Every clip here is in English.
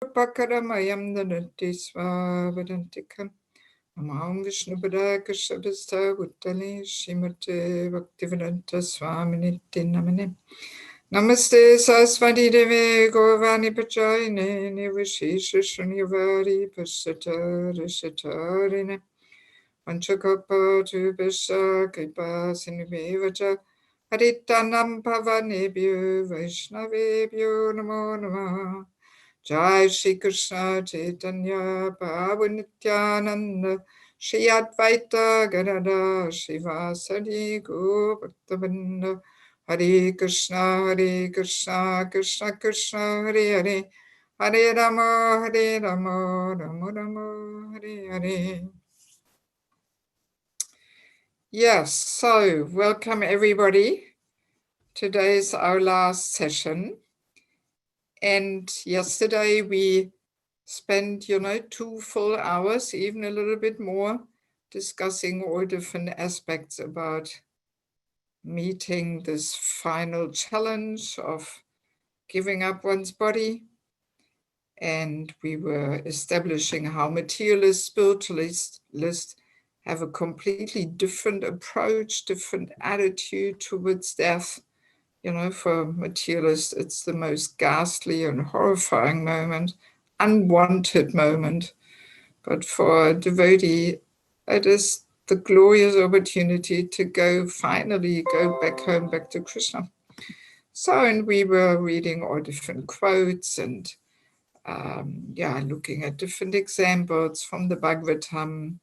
Pakaram Danati Swavadantikam Namam Vishnu Padaka Shabasta Uttali Shimate Bhaktivedanta Swami Namane Namaste Saraswati Deve Govani Pachayine Nivashisha Shunyavari Pasata Rishatarine Vanchakapa Tubhasha Kripa Sinubevacha Haritanam Pavanebhyo Vaishnavebhyo Namo Namah Jai Shri Krishna Chaitanya Prabhu Nityananda Shri Advaita Gadada Shivasadi Go Bhaktavinda Hare Krishna Krishna Krishna Hare Hare Hare Rama Rama Rama Hare Hare. Yes, so welcome everybody. Today is our last session. And yesterday we spent, 2 full hours, even a little bit more, discussing all different aspects about meeting this final challenge of giving up one's body. And we were establishing how materialist, spiritualists have a completely different approach, different attitude towards death. For materialists, it's the most ghastly and horrifying moment, unwanted moment. But for a devotee, it is the glorious opportunity to finally go back home, back to Krishna. So, and we were reading all different quotes and looking at different examples from the Bhagavatam,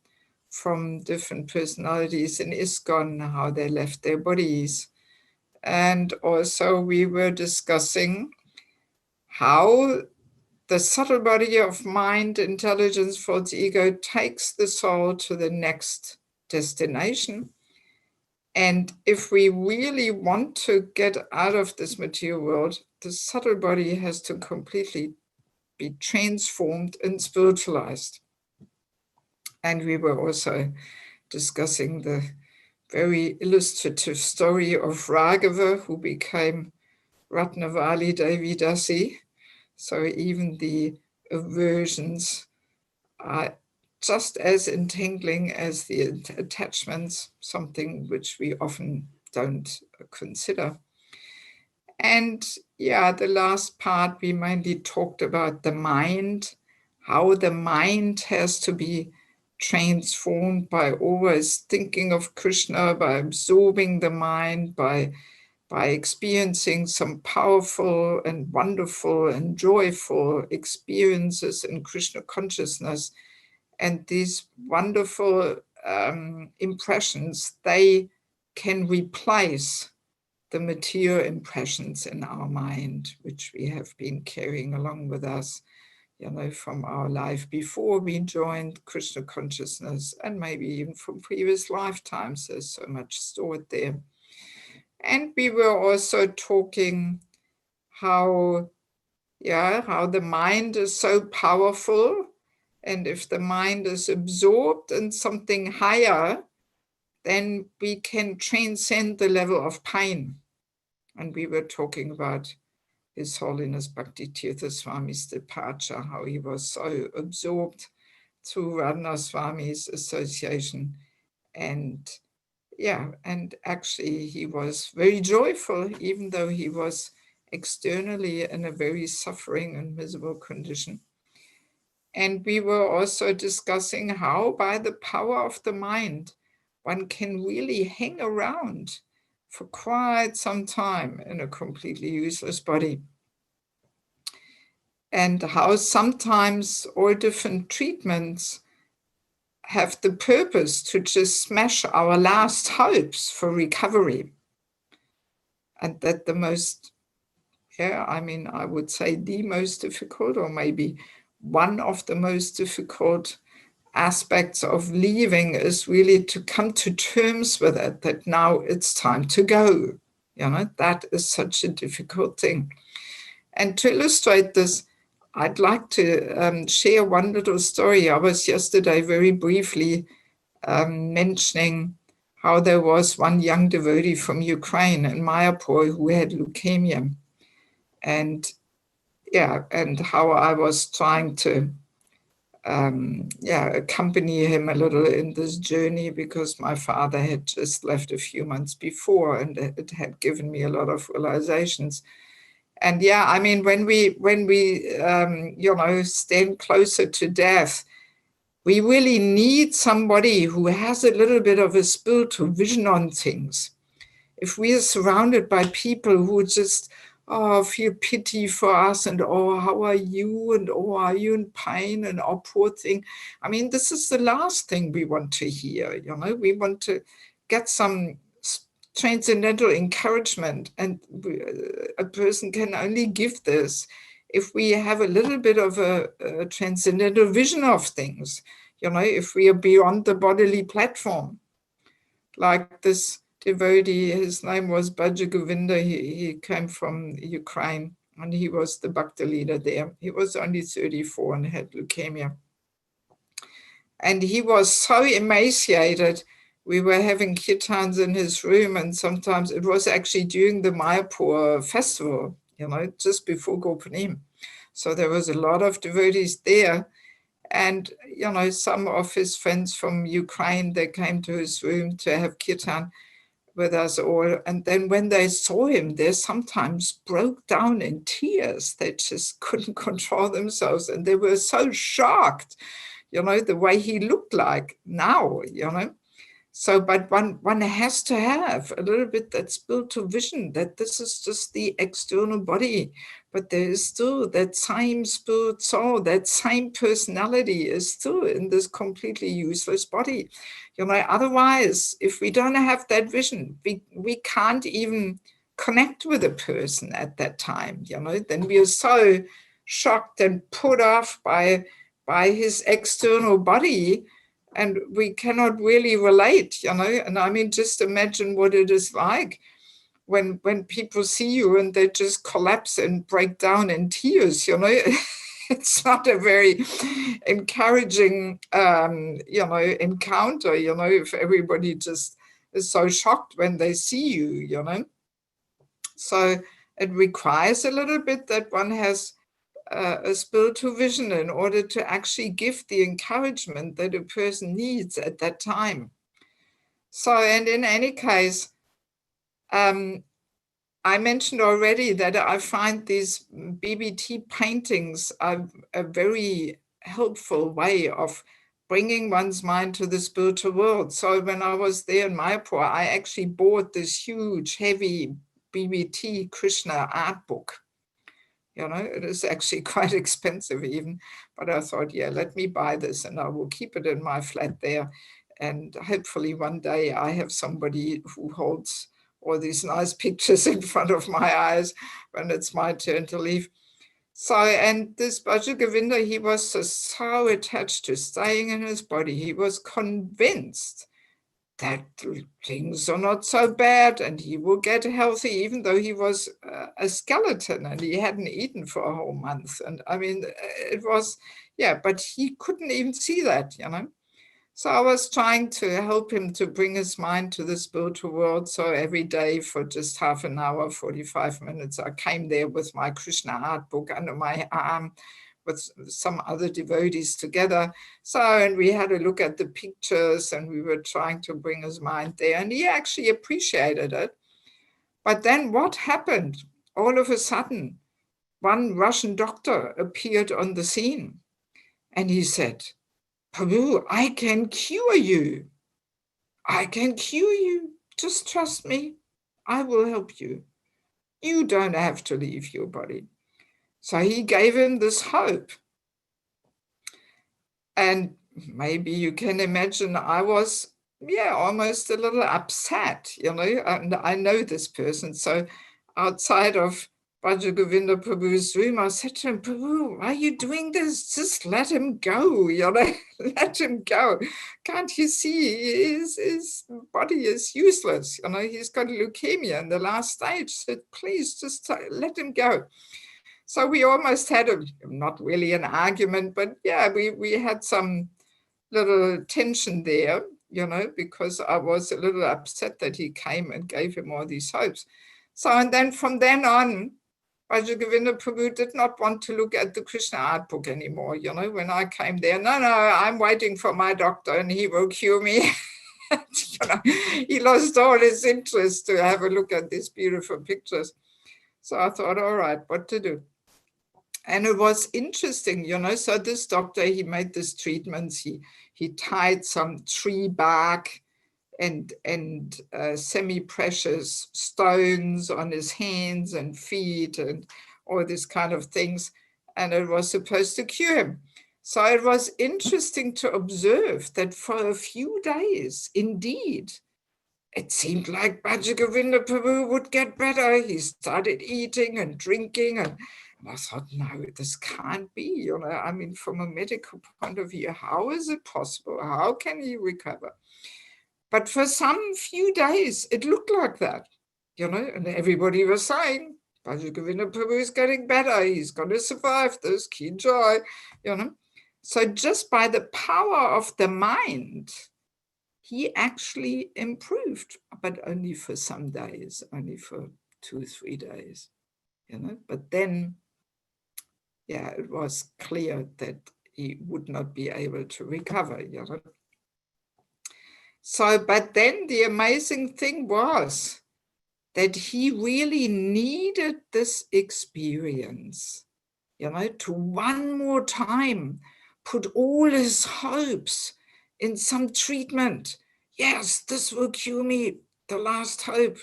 from different personalities in ISKCON, how they left their bodies. And also we were discussing how the subtle body of mind, intelligence, false ego takes the soul to the next destination. And if we really want to get out of this material world, the subtle body has to completely be transformed and spiritualized. And we were also discussing the very illustrative story of Raghava, who became Ratnavali Devi Dasi. So even the aversions are just as entangling as the attachments, something which we often don't consider. And the last part, we mainly talked about the mind, how the mind has to be transformed by always thinking of Krishna, by absorbing the mind, by experiencing some powerful and wonderful and joyful experiences in Krishna consciousness. And these wonderful impressions, they can replace the material impressions in our mind, which we have been carrying along with us, from our life before we joined Krishna consciousness, and maybe even from previous lifetimes. There's so much stored there. And we were also talking how the mind is so powerful, and if the mind is absorbed in something higher, then we can transcend the level of pain. And we were talking about His Holiness Bhakti Tirtha Swami's departure, how he was so absorbed through Radna Swami's association. And actually he was very joyful, even though he was externally in a very suffering and miserable condition. And we were also discussing how by the power of the mind, one can really hang around for quite some time in a completely useless body. And how sometimes all different treatments have the purpose to just smash our last hopes for recovery. And that the most, I would say the most difficult, or maybe one of the most difficult aspects of leaving is really to come to terms with it, that now it's time to go. That is such a difficult thing. And to illustrate this, I'd like to share one little story. I was yesterday very briefly mentioning how there was one young devotee from Ukraine in Mayapur who had leukemia. And and how I was trying to accompany him a little in this journey, because my father had just left a few months before, and it had given me a lot of realizations. And I mean, when we stand closer to death, we really need somebody who has a little bit of a spiritual vision on things. If we are surrounded by people who just feel pity for us, and how are you, and are you in pain, and poor thing. I mean, this is the last thing we want to hear. We want to get some transcendental encouragement, and a person can only give this if we have a little bit of a transcendental vision of things. If we are beyond the bodily platform, like this devotee, his name was Bhaja Govinda. He came from Ukraine, and he was the bhakta leader there. He was only 34 and had leukemia. And he was so emaciated. We were having kirtans in his room, and sometimes it was actually during the Mayapur festival, just before Gopurnim. So there was a lot of devotees there. And, some of his friends from Ukraine, they came to his room to have kirtan with us all. And then when they saw him, they sometimes broke down in tears. They just couldn't control themselves. And they were so shocked, the way he looked like now, So, but one has to have a little bit that spiritual vision, that this is just the external body, but there is still that same spirit soul, that same personality is still in this completely useless body. Otherwise, if we don't have that vision, we can't even connect with a person at that time, then we are so shocked and put off by his external body, and we cannot really relate, and I mean, just imagine what it is like when people see you and they just collapse and break down in tears, It's not a very encouraging, encounter, if everybody just is so shocked when they see you, So it requires a little bit that one has a spiritual vision in order to actually give the encouragement that a person needs at that time. So, and in any case, I mentioned already that I find these BBT paintings are a very helpful way of bringing one's mind to the spiritual world. So when I was there in Mayapur, I actually bought this huge, heavy BBT Krishna art book. It is actually quite expensive even, but I thought, let me buy this and I will keep it in my flat there. And hopefully one day I have somebody who holds all these nice pictures in front of my eyes when it's my turn to leave. So, and this Bhaja Govinda, he was so attached to staying in his body. He was convinced that things are not so bad and he will get healthy, even though he was a skeleton and he hadn't eaten for a whole month. And I mean, it was, but he couldn't even see that, So I was trying to help him to bring his mind to the spiritual world. So every day for just half an hour, 45 minutes, I came there with my Krishna art book under my arm, with some other devotees together. So, and we had a look at the pictures and we were trying to bring his mind there, and he actually appreciated it. But then what happened? All of a sudden, one Russian doctor appeared on the scene and he said, "Prabhu, I can cure you. I can cure you. Just trust me. I will help you. You don't have to leave your body." So he gave him this hope. And maybe you can imagine I was, almost a little upset, and I know this person. So outside of Bhaja Govinda Prabhu's room, I said to him, "Prabhu, why are you doing this? Just let him go, let him go. Can't you see his body is useless? He's got leukemia in the last stage. So please just let him go." So we almost had not really an argument, but we had some little tension there, because I was a little upset that he came and gave him all these hopes. So, and then from then on, Bhajagovinda Prabhu did not want to look at the Krishna art book anymore. You know, when I came there, no, I'm waiting for my doctor and he will cure me. You know, he lost all his interest to have a look at these beautiful pictures. So I thought, all right, what to do? And it was interesting, you know, so this doctor, he made these treatments. He tied some tree bark and semi-precious stones on his hands and feet and all these kind of things. And it was supposed to cure him. So it was interesting to observe that for a few days, indeed, it seemed like Bhajagovinda Prabhu would get better. He started eating and drinking, and I thought, no, this can't be. You know, I mean, from a medical point of view, how is it possible? How can he recover? But for some few days, it looked like that, you know, and everybody was saying, Bhajagovinda Prabhu is getting better. He's going to survive this, key joy, you know. So just by the power of the mind, he actually improved, but only for some days, only for 2-3 days, you know. But then, yeah, it was clear that he would not be able to recover, you know. So, but then the amazing thing was that he really needed this experience, you know, to one more time put all his hopes in some treatment. Yes, this will cure me, the last hope,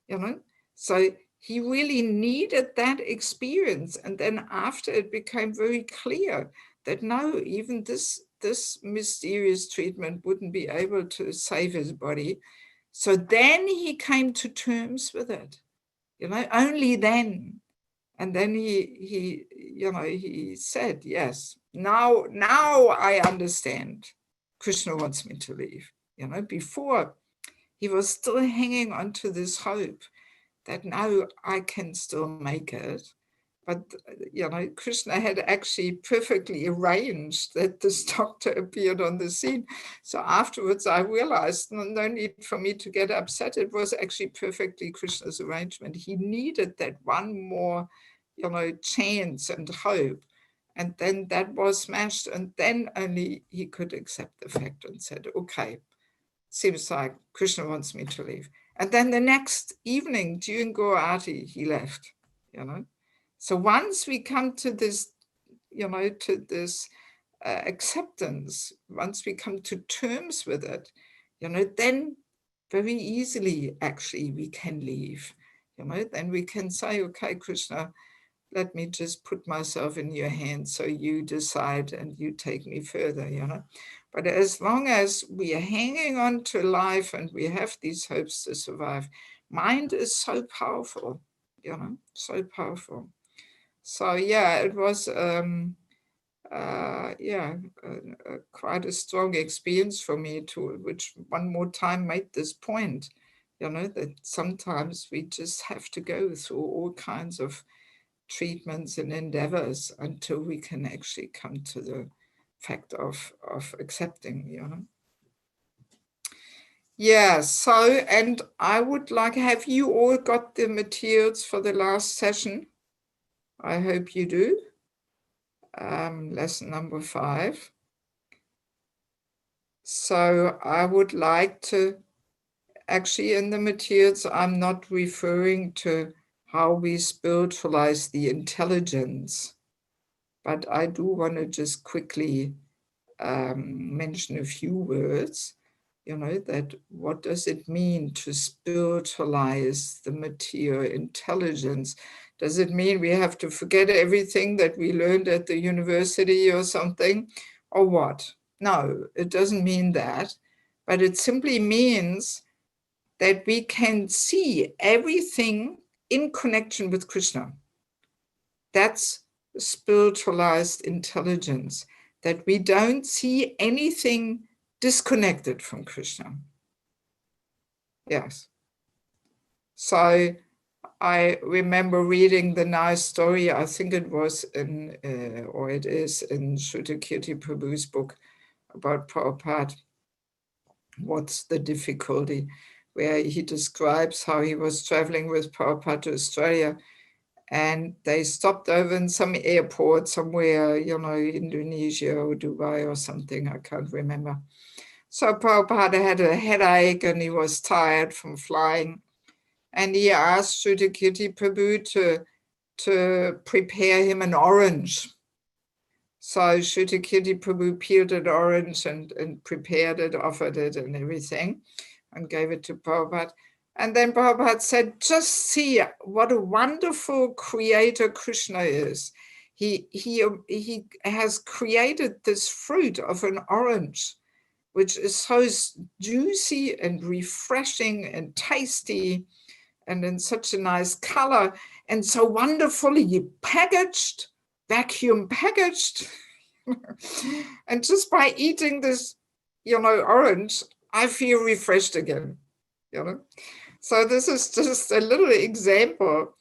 you know. So he really needed that experience. And then after, it became very clear that no, even this mysterious treatment wouldn't be able to save his body. So then he came to terms with it, you know, only then. And then he you know, he said, yes, now I understand. Krishna wants me to leave. You know, before he was still hanging on to this hope that now I can still make it. But, you know, Krishna had actually perfectly arranged that this doctor appeared on the scene. So afterwards, I realized no need for me to get upset. It was actually perfectly Krishna's arrangement. He needed that one more, you know, chance and hope. And then that was smashed. And then only he could accept the fact and said, okay, seems like Krishna wants me to leave. And then the next evening during Gaurati, he left, you know. So once we come to this, you know, to this acceptance, once we come to terms with it, you know, then very easily, actually, we can leave, you know, then we can say, okay, Krishna, let me just put myself in your hands so you decide and you take me further, you know. But as long as we are hanging on to life and we have these hopes to survive, mind is so powerful, you know, so powerful. So yeah, it was quite a strong experience for me to, which one more time made this point, you know, that sometimes we just have to go through all kinds of treatments and endeavors until we can actually come to the fact of accepting, you know. Yeah, so, and I would like, have you all got the materials for the last session? I hope you do. Lesson number 5. So I would like to, actually in the materials, I'm not referring to how we spiritualize the intelligence, but I do want to just quickly mention a few words, you know, that what does it mean to spiritualize the material intelligence? Does it mean we have to forget everything that we learned at the university or something, or what? No, it doesn't mean that, but it simply means that we can see everything in connection with Krishna. That's spiritualized intelligence, that we don't see anything disconnected from Krishna. Yes. So I remember reading the nice story, I think it was in, or it is in Shrutakirti Prabhu's book about Prabhupada, What's the Difficulty, where he describes how he was traveling with Prabhupada to Australia. And they stopped over in some airport somewhere, you know, Indonesia or Dubai or something, I can't remember. So Prabhupada had a headache and he was tired from flying. And he asked Shuddhakirti Prabhu to prepare him an orange. So Shuddhakirti Prabhu peeled an orange and prepared it, offered it and everything, and gave it to Prabhupada. And then Prabhupada said, just see what a wonderful creator Krishna is. He has created this fruit of an orange, which is so juicy and refreshing and tasty and in such a nice color and so wonderfully packaged, vacuum packaged. And just by eating this, you know, orange, I feel refreshed again, you know. So this is just a little example,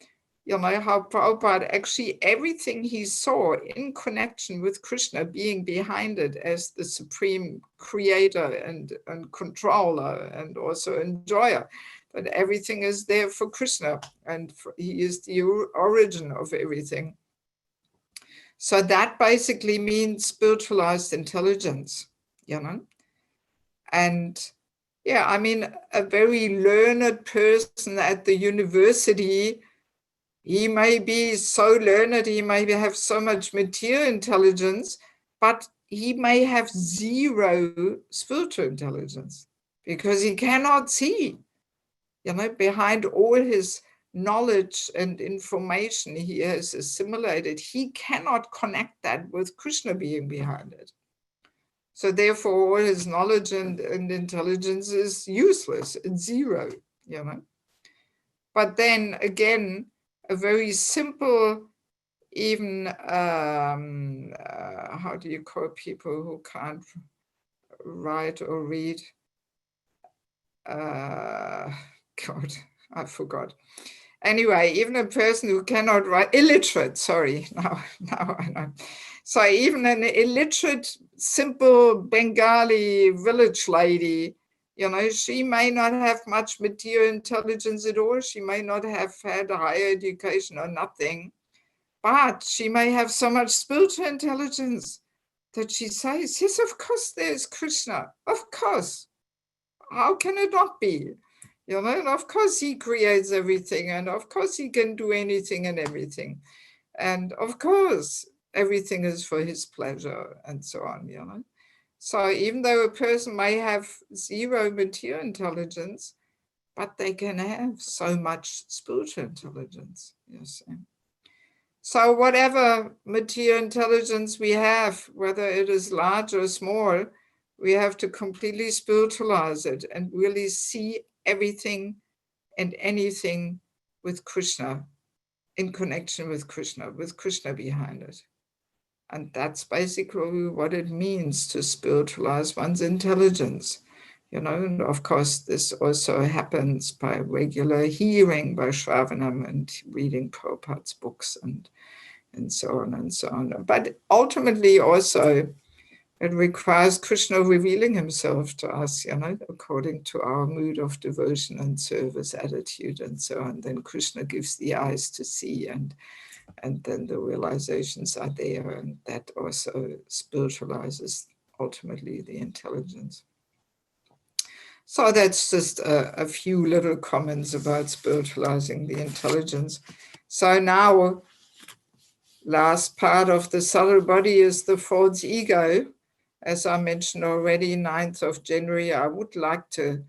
you know, how Prabhupada actually everything he saw in connection with Krishna being behind it as the supreme creator and controller and also enjoyer, that everything is there for Krishna and he is the origin of everything. So that basically means spiritualized intelligence, you know. And yeah, I mean, a very learned person at the university, he may be so learned, he may have so much material intelligence, but he may have zero spiritual intelligence because he cannot see, you know, behind all his knowledge and information he has assimilated, he cannot connect that with Krishna being behind it. So therefore, all his knowledge and intelligence is useless, it's zero, you know. But then again, a very simple, even, how do you call people who can't write or read? God, I forgot. Anyway, even a person who cannot write, illiterate, sorry, now I know. So even an illiterate, simple Bengali village lady, you know, she may not have much material intelligence at all. She may not have had higher education or nothing, but she may have so much spiritual intelligence that she says, yes, of course there's Krishna, of course. How can it not be? You know, and of course he creates everything, and of course he can do anything and everything. And of course, everything is for his pleasure and so on, you know. So even though a person may have zero material intelligence, but they can have so much spiritual intelligence, yes. So whatever material intelligence we have, whether it is large or small, we have to completely spiritualize it and really see everything and anything with Krishna, in connection with Krishna behind it. And that's basically what it means to spiritualize one's intelligence. You know, and of course, this also happens by regular hearing, by Shravanam and reading Prabhupada's books and so on and so on. But ultimately also, it requires Krishna revealing himself to us, you know, according to our mood of devotion and service attitude and so on. Then Krishna gives the eyes to see, and then the realizations are there, and that also spiritualizes ultimately the intelligence. So that's just a few little comments about spiritualizing the intelligence. So now, last part of the subtle body is the false ego. As I mentioned already, 9th of January, I would like to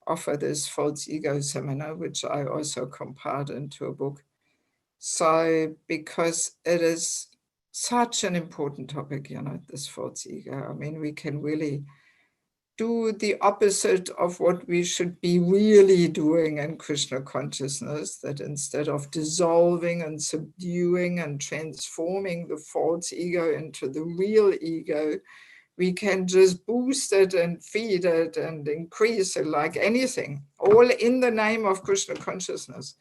offer this false ego seminar, which I also compiled into a book. So, because it is such an important topic, you know, this false ego. I mean, we can really do the opposite of what we should be really doing in Krishna consciousness, that instead of dissolving and subduing and transforming the false ego into the real ego, we can just boost it and feed it and increase it like anything, all in the name of Krishna consciousness.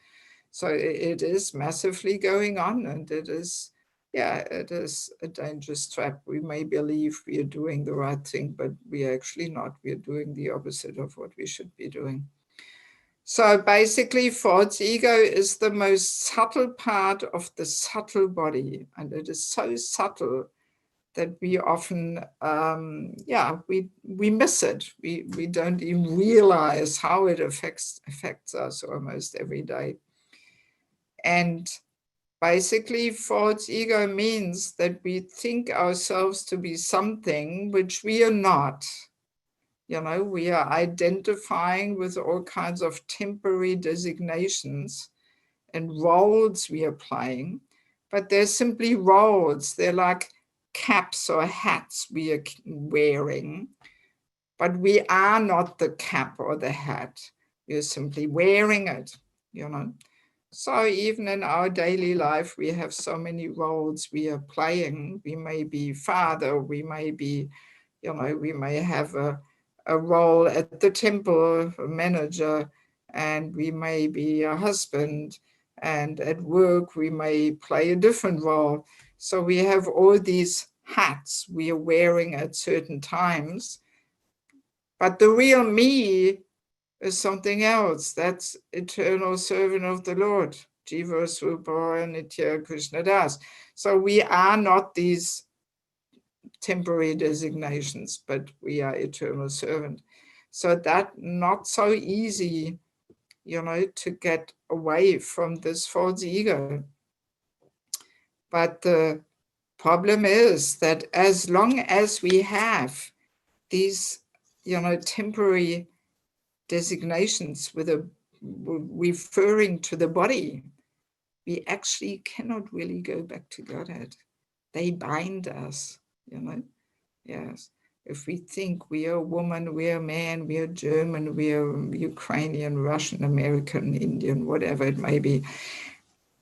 So it is massively going on, and it is, yeah, it is a dangerous trap. We may believe we are doing the right thing, but we are actually not. We are doing the opposite of what we should be doing. So basically, false ego is the most subtle part of the subtle body, and it is so subtle that we often, we miss it. We don't even realize how it affects us almost every day. And basically, false ego means that we think ourselves to be something which we are not. You know, we are identifying with all kinds of temporary designations and roles we are playing, but they're simply roles. They're like caps or hats we are wearing, but we are not the cap or the hat. We are simply wearing it, you know. So even in our daily life, we have so many roles we are playing. We may be father, we may be, you know, we may have a role at the temple, a manager, and we may be a husband, and at work we may play a different role. So we have all these hats we are wearing at certain times, but the real me is something else. That's eternal servant of the Lord, Jiva Srupa Nitya Krishna Das. So we are not these temporary designations, but we are eternal servant. So that not so easy, you know, to get away from this false ego. But the problem is that as long as we have these, you know, temporary designations with a referring to the body, we actually cannot really go back to Godhead. They bind us, you know. Yes. If we think we are a woman, we are a man, we are German, we are Ukrainian, Russian, American, Indian, whatever it may be,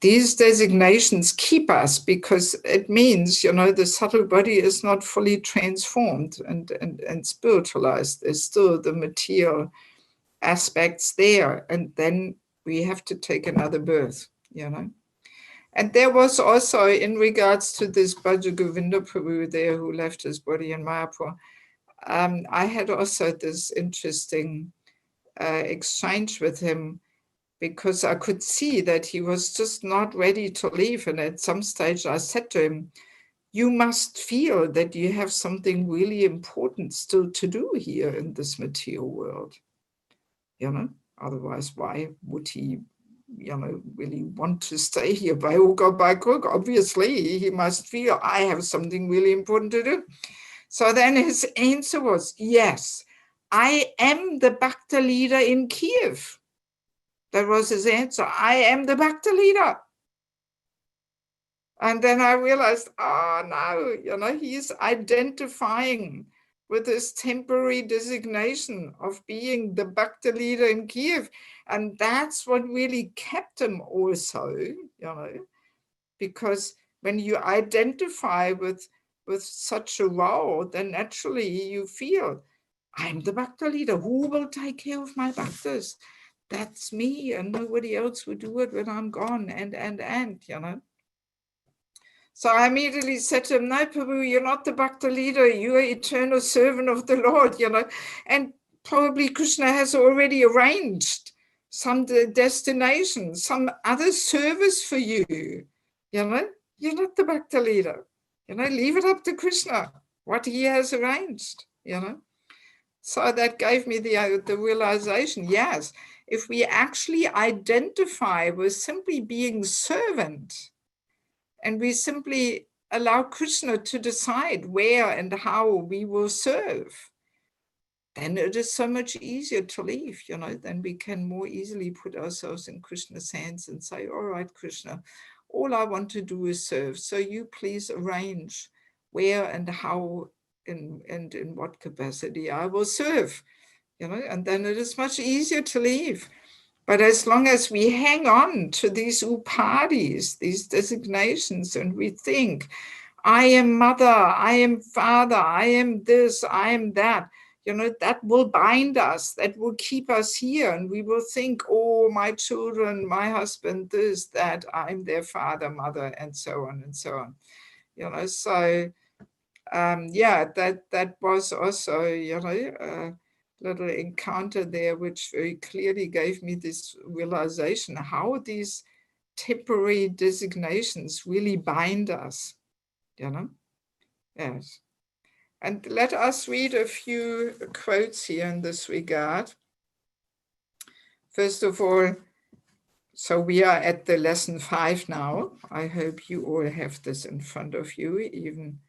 these designations keep us because it means, you know, the subtle body is not fully transformed and spiritualized. There's still the material aspects there. And then we have to take another birth, you know. And there was also, in regards to this Bhaja Govinda Prabhu there who left his body in Mayapur, I had also this interesting exchange with him because I could see that he was just not ready to leave. And at some stage I said to him, you must feel that you have something really important still to do here in this material world. You know, otherwise, why would he, you know, really want to stay here by hook or by crook? Obviously, he must feel I have something really important to do. So then his answer was, yes, I am the bhakta leader in Kiev. That was his answer. I am the bhakta leader. And then I realized, oh no, you know, he's identifying with this temporary designation of being the bhakta leader in Kiev. And that's what really kept him also, you know, because when you identify with such a role, then naturally you feel, I'm the bhakta leader. Who will take care of my bhaktas? That's me, and nobody else will do it when I'm gone, and, you know. So I immediately said to him, no, Prabhu, you're not the bhakta leader. You are eternal servant of the Lord, you know. And probably Krishna has already arranged some destination, some other service for you, you know. You're not the bhakta leader. You know, leave it up to Krishna, what he has arranged, you know. So that gave me the realization, yes, if we actually identify with simply being servant, and we simply allow Krishna to decide where and how we will serve, then it is so much easier to leave, you know, then we can more easily put ourselves in Krishna's hands and say, all right, Krishna, all I want to do is serve. So you please arrange where and how and in what capacity I will serve, you know, and then it is much easier to leave. But as long as we hang on to these upadhis, these designations, and we think, I am mother, I am father, I am this, I am that, you know, that will bind us, that will keep us here. And we will think, oh, my children, my husband, this, that, I'm their father, mother, and so on and so on. You know, so yeah, that was also, you know, little encounter there, which very clearly gave me this realization how these temporary designations really bind us, you know? Yes. And let us read a few quotes here in this regard. First of all, so we are at the lesson 5 now. I hope you all have this in front of you, even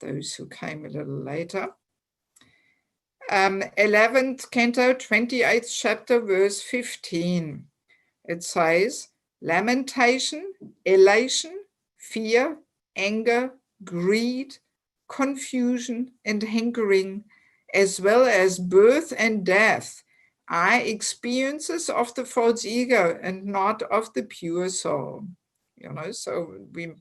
those who came a little later. 11th canto, 28th chapter, verse 15. It says, lamentation, elation, fear, anger, greed, confusion, and hankering, as well as birth and death, are experiences of the false ego and not of the pure soul. You know, so we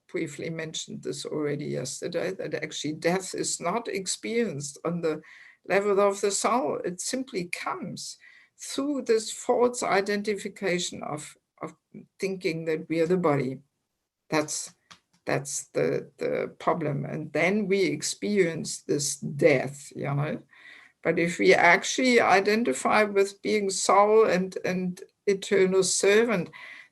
briefly mentioned this already yesterday, that actually death is not experienced on the level of the soul. It simply comes through this false identification of thinking that we are the body. That's the problem. And then we experience this death, you know. But if we actually identify with being soul and eternal servant,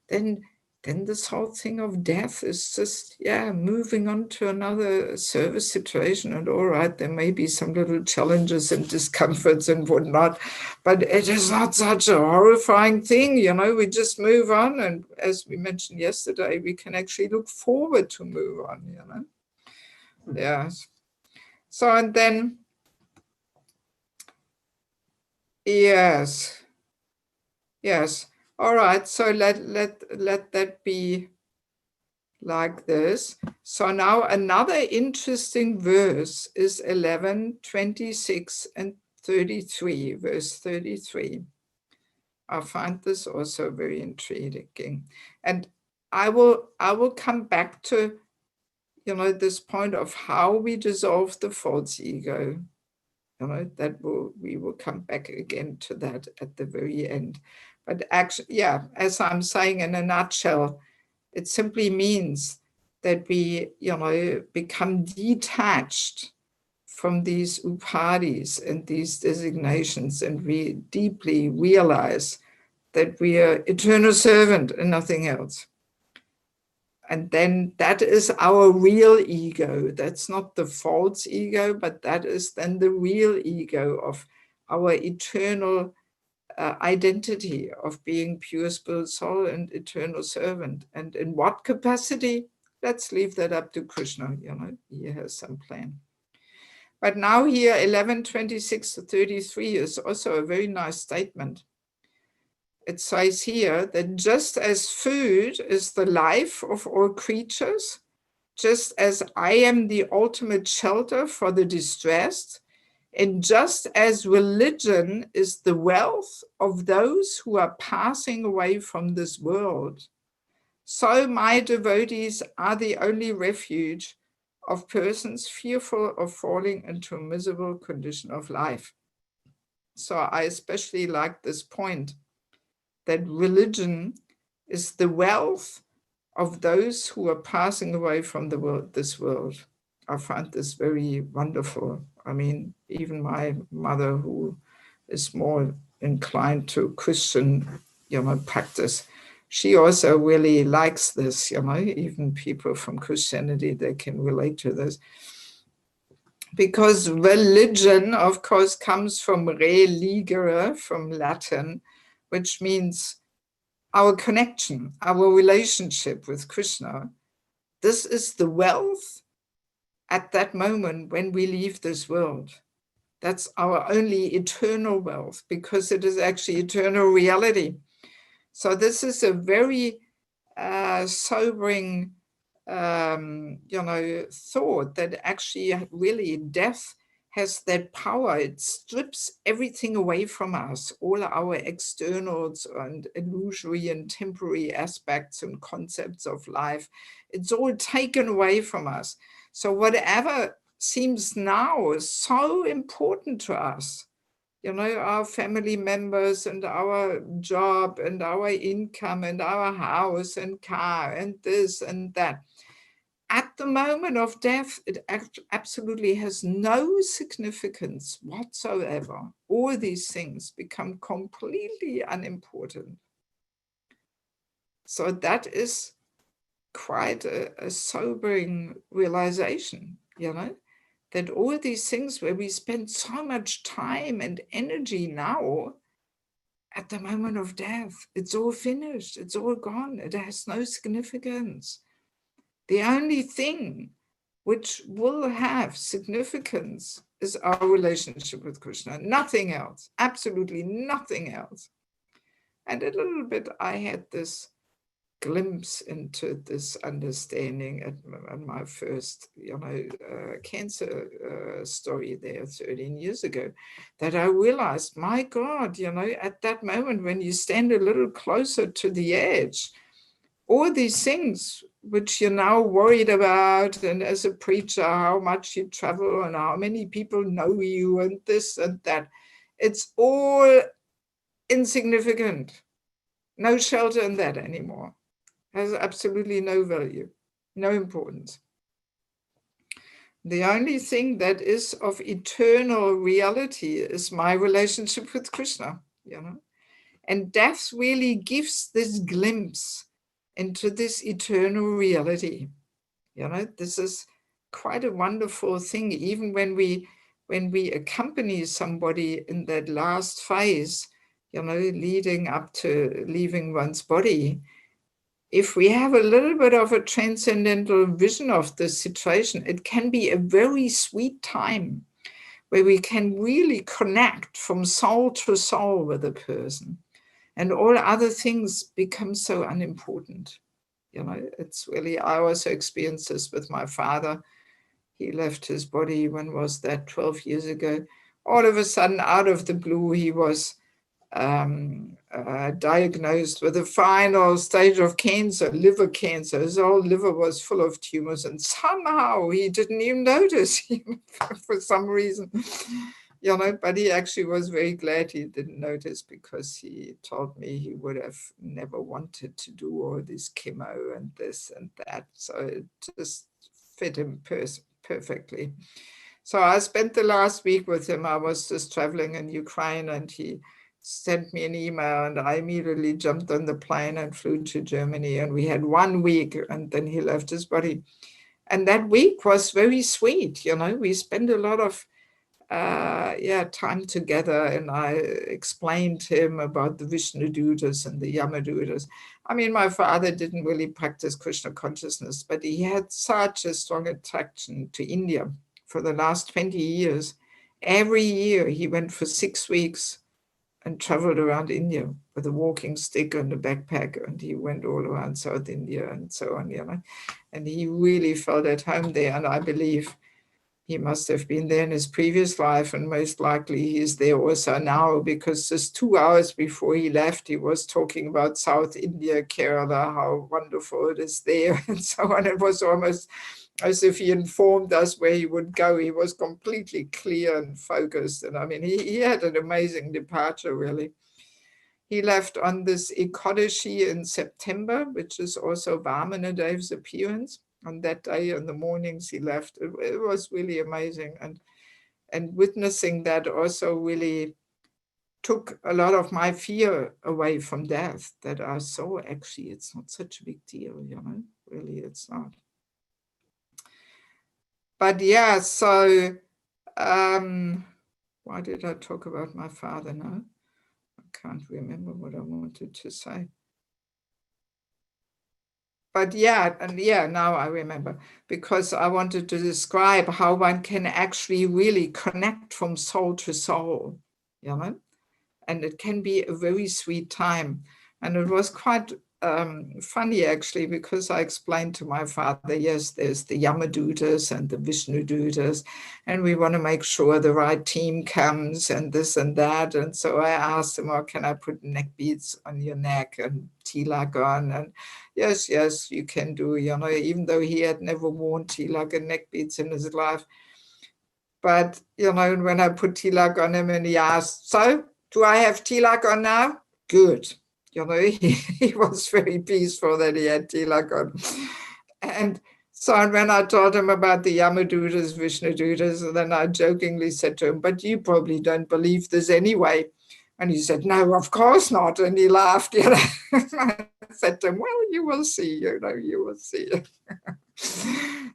then this whole thing of death is just, yeah, moving on to another service situation. And all right, there may be some little challenges and discomforts and whatnot, but it is not such a horrifying thing, you know. We just move on. And as we mentioned yesterday, we can actually look forward to move on, you know. Yes. So, and then, yes. All right. So let that be like this. So now another interesting verse is 11, 26, and 33, verse 33. I find this also very intriguing. And I will come back to, you know, this point of how we dissolve the false ego. You know, we will come back again to that at the very end. But actually, yeah, as I'm saying in a nutshell, it simply means that we, you know, become detached from these upadis and these designations, and we deeply realize that we are eternal servant and nothing else. And then that is our real ego. That's not the false ego, but that is then the real ego of our eternal identity of being pure spirit soul and eternal servant. And in what capacity? Let's leave that up to Krishna. You know, he has some plan. But now here, 11:26 to 33 is also a very nice statement. It says here that just as food is the life of all creatures, just as I am the ultimate shelter for the distressed, and just as religion is the wealth of those who are passing away from this world, so my devotees are the only refuge of persons fearful of falling into a miserable condition of life. So I especially like this point, that religion is the wealth of those who are passing away from the world, this world. I find this very wonderful. I mean, even my mother, who is more inclined to Christian, you know, practice, she also really likes this, you know. Even people from Christianity, they can relate to this. Because religion, of course, comes from religere, from Latin, which means our connection, our relationship with Krishna. This is the wealth at that moment when we leave this world. That's our only eternal wealth, because it is actually eternal reality. So this is a very sobering, you know, thought, that actually really death has that power. It strips everything away from us, all our externals and illusory and temporary aspects and concepts of life. It's all taken away from us. So whatever seems now is so important to us, you know, our family members and our job and our income and our house and car and this and that, at the moment of death, it absolutely has no significance whatsoever. All these things become completely unimportant. So that is quite a sobering realization, you know, that all these things where we spend so much time and energy now, at the moment of death, it's all finished, it's all gone, it has no significance. The only thing which will have significance is our relationship with Krishna, nothing else, absolutely nothing else. And a little bit, I had this glimpse into this understanding at my first, cancer story there 13 years ago, that I realized, my God, at that moment when you stand a little closer to the edge, all these things which you're now worried about, and as a preacher, how much you travel and how many people know you and this and that, it's all insignificant. No shelter in that anymore. Has absolutely no value, no importance. The only thing that is of eternal reality is my relationship with Krishna, And death really gives this glimpse into this eternal reality. This is quite a wonderful thing. Even when we accompany somebody in that last phase, leading up to leaving one's body, if we have a little bit of a transcendental vision of this situation, it can be a very sweet time where we can really connect from soul to soul with a person, and all other things become so unimportant. It's really, I also experienced this with my father. He left his body, when was that, 12 years ago. All of a sudden, out of the blue, he was diagnosed with a final stage of cancer, liver cancer. His whole liver was full of tumors, and somehow he didn't even notice for some reason. But he actually was very glad he didn't notice, because he told me he would have never wanted to do all this chemo and this and that. So it just fit him perfectly. So I spent the last week with him. I was just traveling in Ukraine, and he sent me an email, and I immediately jumped on the plane and flew to Germany. And we had 1 week, and then he left his body. And that week was very sweet. We spent a lot of time together, and I explained to him about the Vishnu Dutas and the Yama Dutas. I mean, my father didn't really practice Krishna consciousness, but he had such a strong attraction to India for the last 20 years. Every year he went for 6 weeks and traveled around India with a walking stick and a backpack, and he went all around South India and so on, and he really felt at home there. And I believe he must have been there in his previous life, and most likely he's there also now, because just 2 hours before he left, he was talking about South India, Kerala, how wonderful it is there, and so on. It was almost as if he informed us where he would go. He was completely clear and focused. And I mean, he had an amazing departure, really. He left on this Ekadashi in September, which is also Vamana Dev's appearance. On that day, in the mornings, he left. It was really amazing. And witnessing that also really took a lot of my fear away from death, that I saw, actually, it's not such a big deal, really, it's not. But yeah, so why did I talk about my father now? I can't remember what I wanted to say. But now I remember, because I wanted to describe how one can actually really connect from soul to soul, and it can be a very sweet time. And it was quite funny, actually, because I explained to my father, yes, there's the Yamadutas and the Vishnu Dutas, and we want to make sure the right team comes and this and that. And so I asked him, can I put neck beads on your neck and tilak on? And yes, you can do, even though he had never worn tilak and neck beads in his life. But, when I put tilak on him and he asked, so do I have tilak on now? Good. He was very peaceful that he had tilak on. And So when I told him about the Yamadutas, Vishnudutas, then I jokingly said to him, but you probably don't believe this anyway. And he said, no, of course not. And he laughed. I said to him, well, you will see, you will see.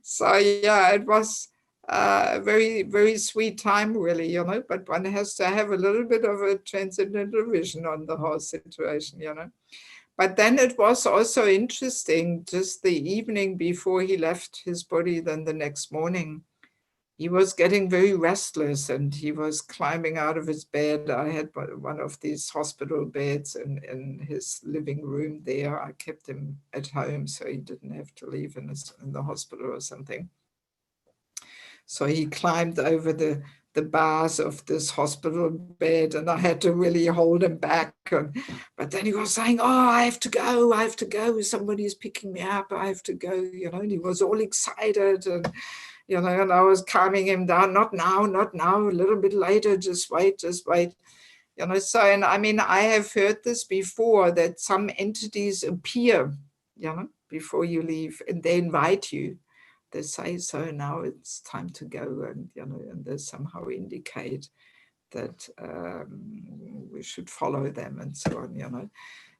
So yeah, it was a very, very sweet time, really, but one has to have a little bit of a transcendental vision on the whole situation, But then it was also interesting, just the evening before he left his body, then the next morning, he was getting very restless and he was climbing out of his bed. I had one of these hospital beds in his living room there. I kept him at home so he didn't have to leave in the hospital or something. So he climbed over the bars of this hospital bed and I had to really hold him back. But then he was saying, oh, I have to go. Somebody's picking me up. I have to go, and he was all excited and, and I was calming him down. Not now, a little bit later, just wait. So, and I mean, I have heard this before that some entities appear, before you leave and they invite you. They say, so now it's time to go, and and they somehow indicate that we should follow them and so on,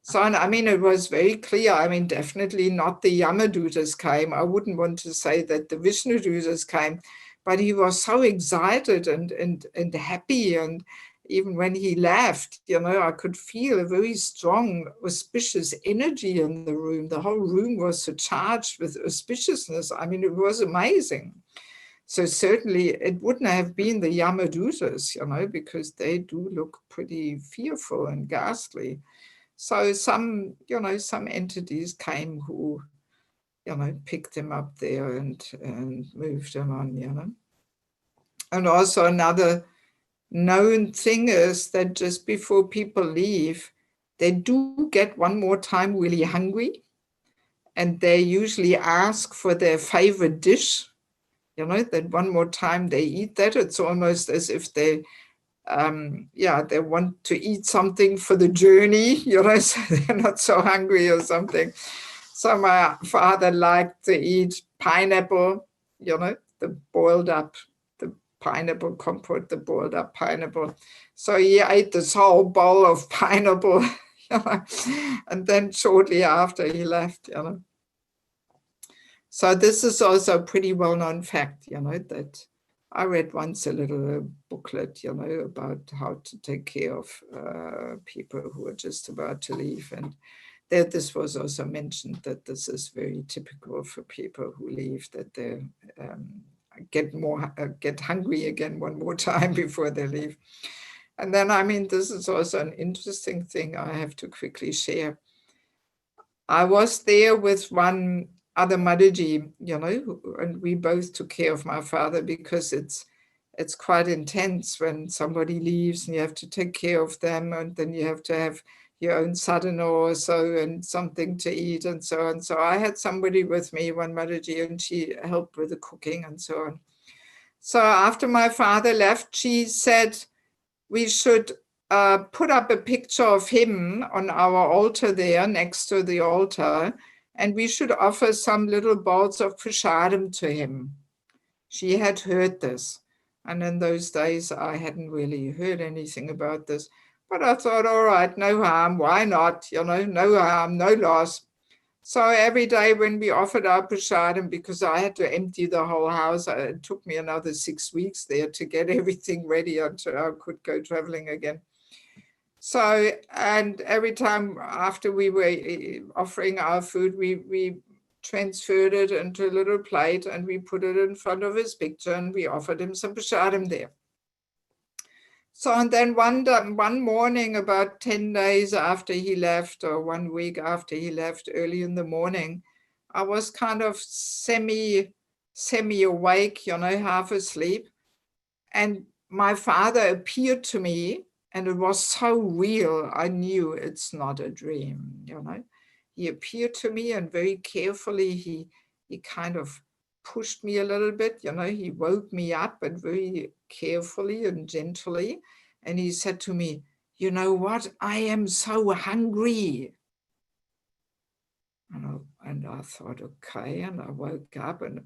So, and I mean, it was very clear. I mean, definitely not the Yamadutas came. I wouldn't want to say that the Vishnudutas came, but he was so excited and happy. And even when he left, I could feel a very strong, auspicious energy in the room. The whole room was so charged with auspiciousness. I mean, it was amazing. So certainly it wouldn't have been the Yamadutas, because they do look pretty fearful and ghastly. So some entities came who, picked him up there and moved him on, And also another known thing is that just before people leave, they do get one more time really hungry. And they usually ask for their favorite dish, that one more time they eat that. It's almost as if they they want to eat something for the journey, so they're not so hungry or something. So my father liked to eat pineapple, the boiled up, the pineapple comfort, the boiled up pineapple. So he ate this whole bowl of pineapple, and then shortly after he left, So this is also a pretty well-known fact, that I read once a little booklet, about how to take care of people who are just about to leave. And that this was also mentioned that this is very typical for people who leave, that they get hungry again one more time before they leave. And then, I mean, this is also an interesting thing I have to quickly share. I was there with one other Mataji, and we both took care of my father because it's quite intense when somebody leaves and you have to take care of them, and then you have to have your own sadhana or so and something to eat and so on. So I had somebody with me, one Mataji, and she helped with the cooking and so on. So after my father left, she said we should put up a picture of him on our altar there next to the altar, and we should offer some little bowls of prasadam to him. She had heard this. And in those days, I hadn't really heard anything about this. But I thought, all right, no harm. Why not? No harm, no loss. So every day when we offered our prasadam, because I had to empty the whole house, it took me another 6 weeks there to get everything ready until I could go traveling again. So, and every time after we were offering our food, we transferred it into a little plate and we put it in front of his picture and we offered him some prasadam there. So, and then one morning, about 10 days after he left, or 1 week after he left, early in the morning, I was kind of semi-awake, half asleep. And my father appeared to me, and it was so real, I knew it's not a dream, He appeared to me, and very carefully, he kind of pushed me a little bit, he woke me up, and very carefully and gently, and he said to me, you know what, I am so hungry. And And I thought, okay, and I woke up and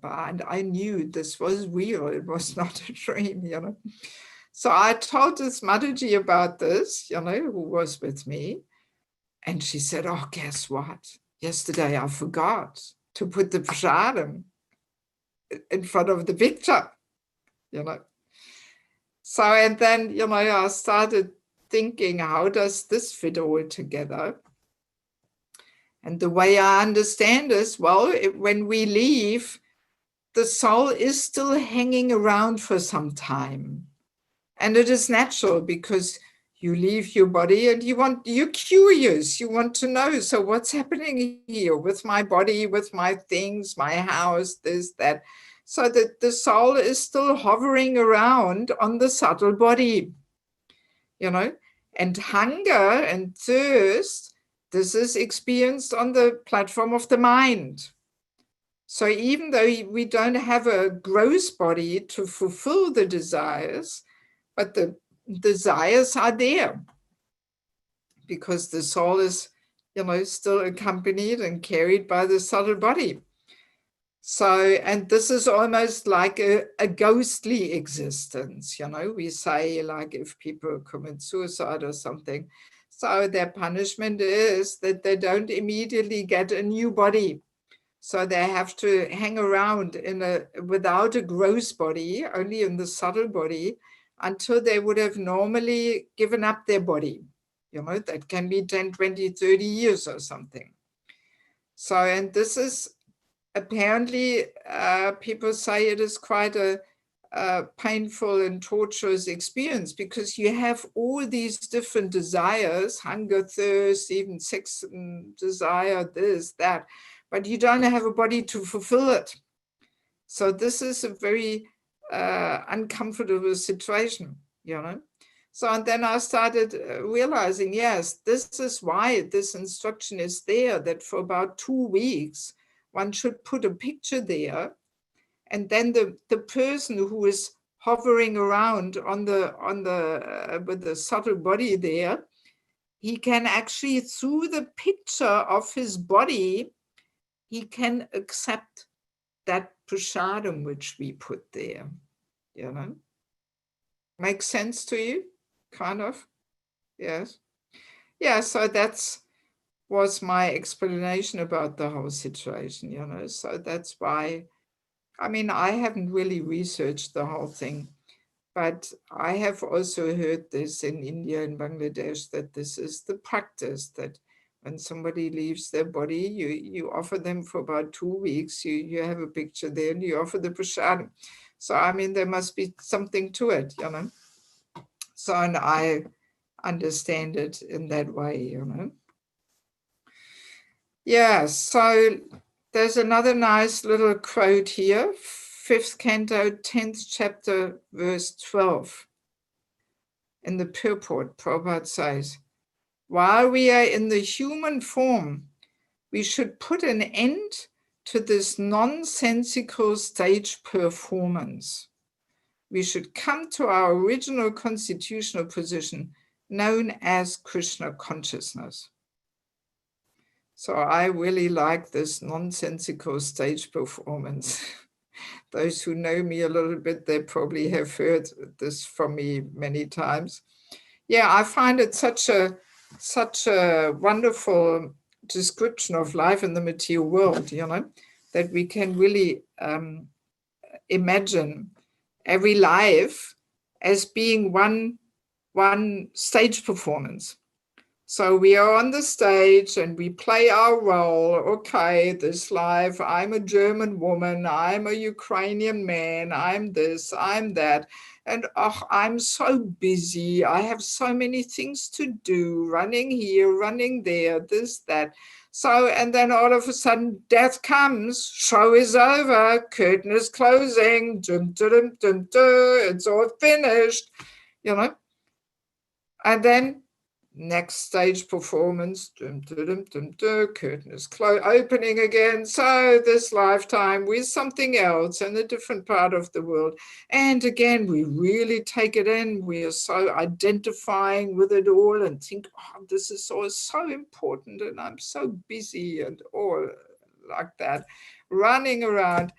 I knew this was real. It was not a dream, you know. So I told this Mataji about this, you know, who was with me. And she said, oh, guess what? Yesterday I forgot to put the prasadam in front of the picture, you know. So, and then, you know, I started thinking, how does this fit all together? And the way I understand is, well, when we leave, the soul is still hanging around for some time. And it is natural because you leave your body and you're curious, you want to know, so what's happening here with my body, with my things, my house, this, that. So that the soul is still hovering around on the subtle body, you know, and hunger and thirst, this is experienced on the platform of the mind. So even though we don't have a gross body to fulfill the desires, but the desires are there because the soul is, you know, still accompanied and carried by the subtle body. So, and this is almost like a ghostly existence, you know, we say, like if people commit suicide or something, so their punishment is that they don't immediately get a new body. So they have to hang around without a gross body, only in the subtle body, until they would have normally given up their body. You know, that can be 10, 20, 30 years or something. So, and this is apparently, people say it is quite a painful and torturous experience because you have all these different desires, hunger, thirst, even sex and desire, this, that, but you don't have a body to fulfill it. So this is a very uncomfortable situation, you know. So, and then I started realizing, yes, this is why this instruction is there, that for about 2 weeks, one should put a picture there. And then the person who is hovering around with the subtle body there, he can actually, through the picture of his body, he can accept that prasadam which we put there, you know. Makes sense to you? Kind of? Yes. Yeah, so was my explanation about the whole situation, you know. So that's why, I mean, I haven't really researched the whole thing, but I have also heard this in India and Bangladesh, that this is the practice, that when somebody leaves their body, you offer them for about 2 weeks, you have a picture there and you offer the prasadam. So, I mean, there must be something to it, you know. So, and I understand it in that way, you know. Yeah, so there's another nice little quote here, 5th canto, 10th chapter, verse 12. In the purport, Prabhupada says, while we are in the human form, we should put an end to this nonsensical stage performance. We should come to our original constitutional position, known as Krishna Consciousness. So I really like this nonsensical stage performance. Those who know me a little bit, they probably have heard this from me many times. Yeah, I find it such a wonderful description of life in the material world, you know, that we can really imagine every life as being one stage performance. So we are on the stage and we play our role. Okay, this life, I'm a German woman, I'm a Ukrainian man, I'm this, I'm that. And oh, I'm so busy. I have so many things to do, running here, running there, this, that. So, and then all of a sudden death comes, show is over, curtain is closing, dum, dum, dum, dum, it's all finished, you know. And then next stage performance, dum, dum, dum, dum, curtain is opening again. So this lifetime with something else in a different part of the world. And again, we really take it in. We are so identifying with it all and think, oh, this is all so important and I'm so busy and all like that, running around,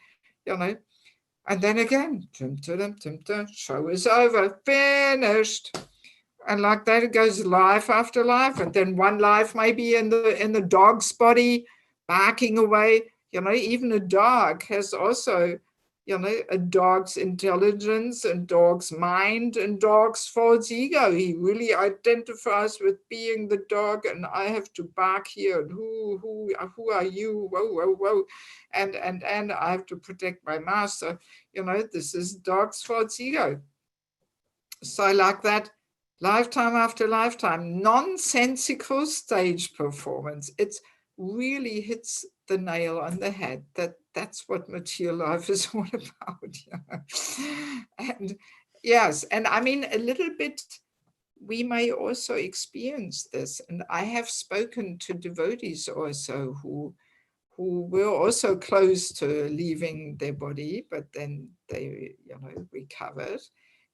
you know. And then again, show is over, finished. And like that, it goes life after life. And then one life may be in the dog's body, barking away. You know, even a dog has also, you know, a dog's intelligence and dog's mind and dog's false ego. He really identifies with being the dog, and I have to bark here. And who are you? Whoa, whoa, whoa. And I have to protect my master. You know, this is dog's false ego. So like that, lifetime after lifetime, nonsensical stage performance. It really hits the nail on the head. That's what material life is all about. Yeah. And yes, and I mean, a little bit, we may also experience this. And I have spoken to devotees also who were also close to leaving their body, but then they, you know, recovered.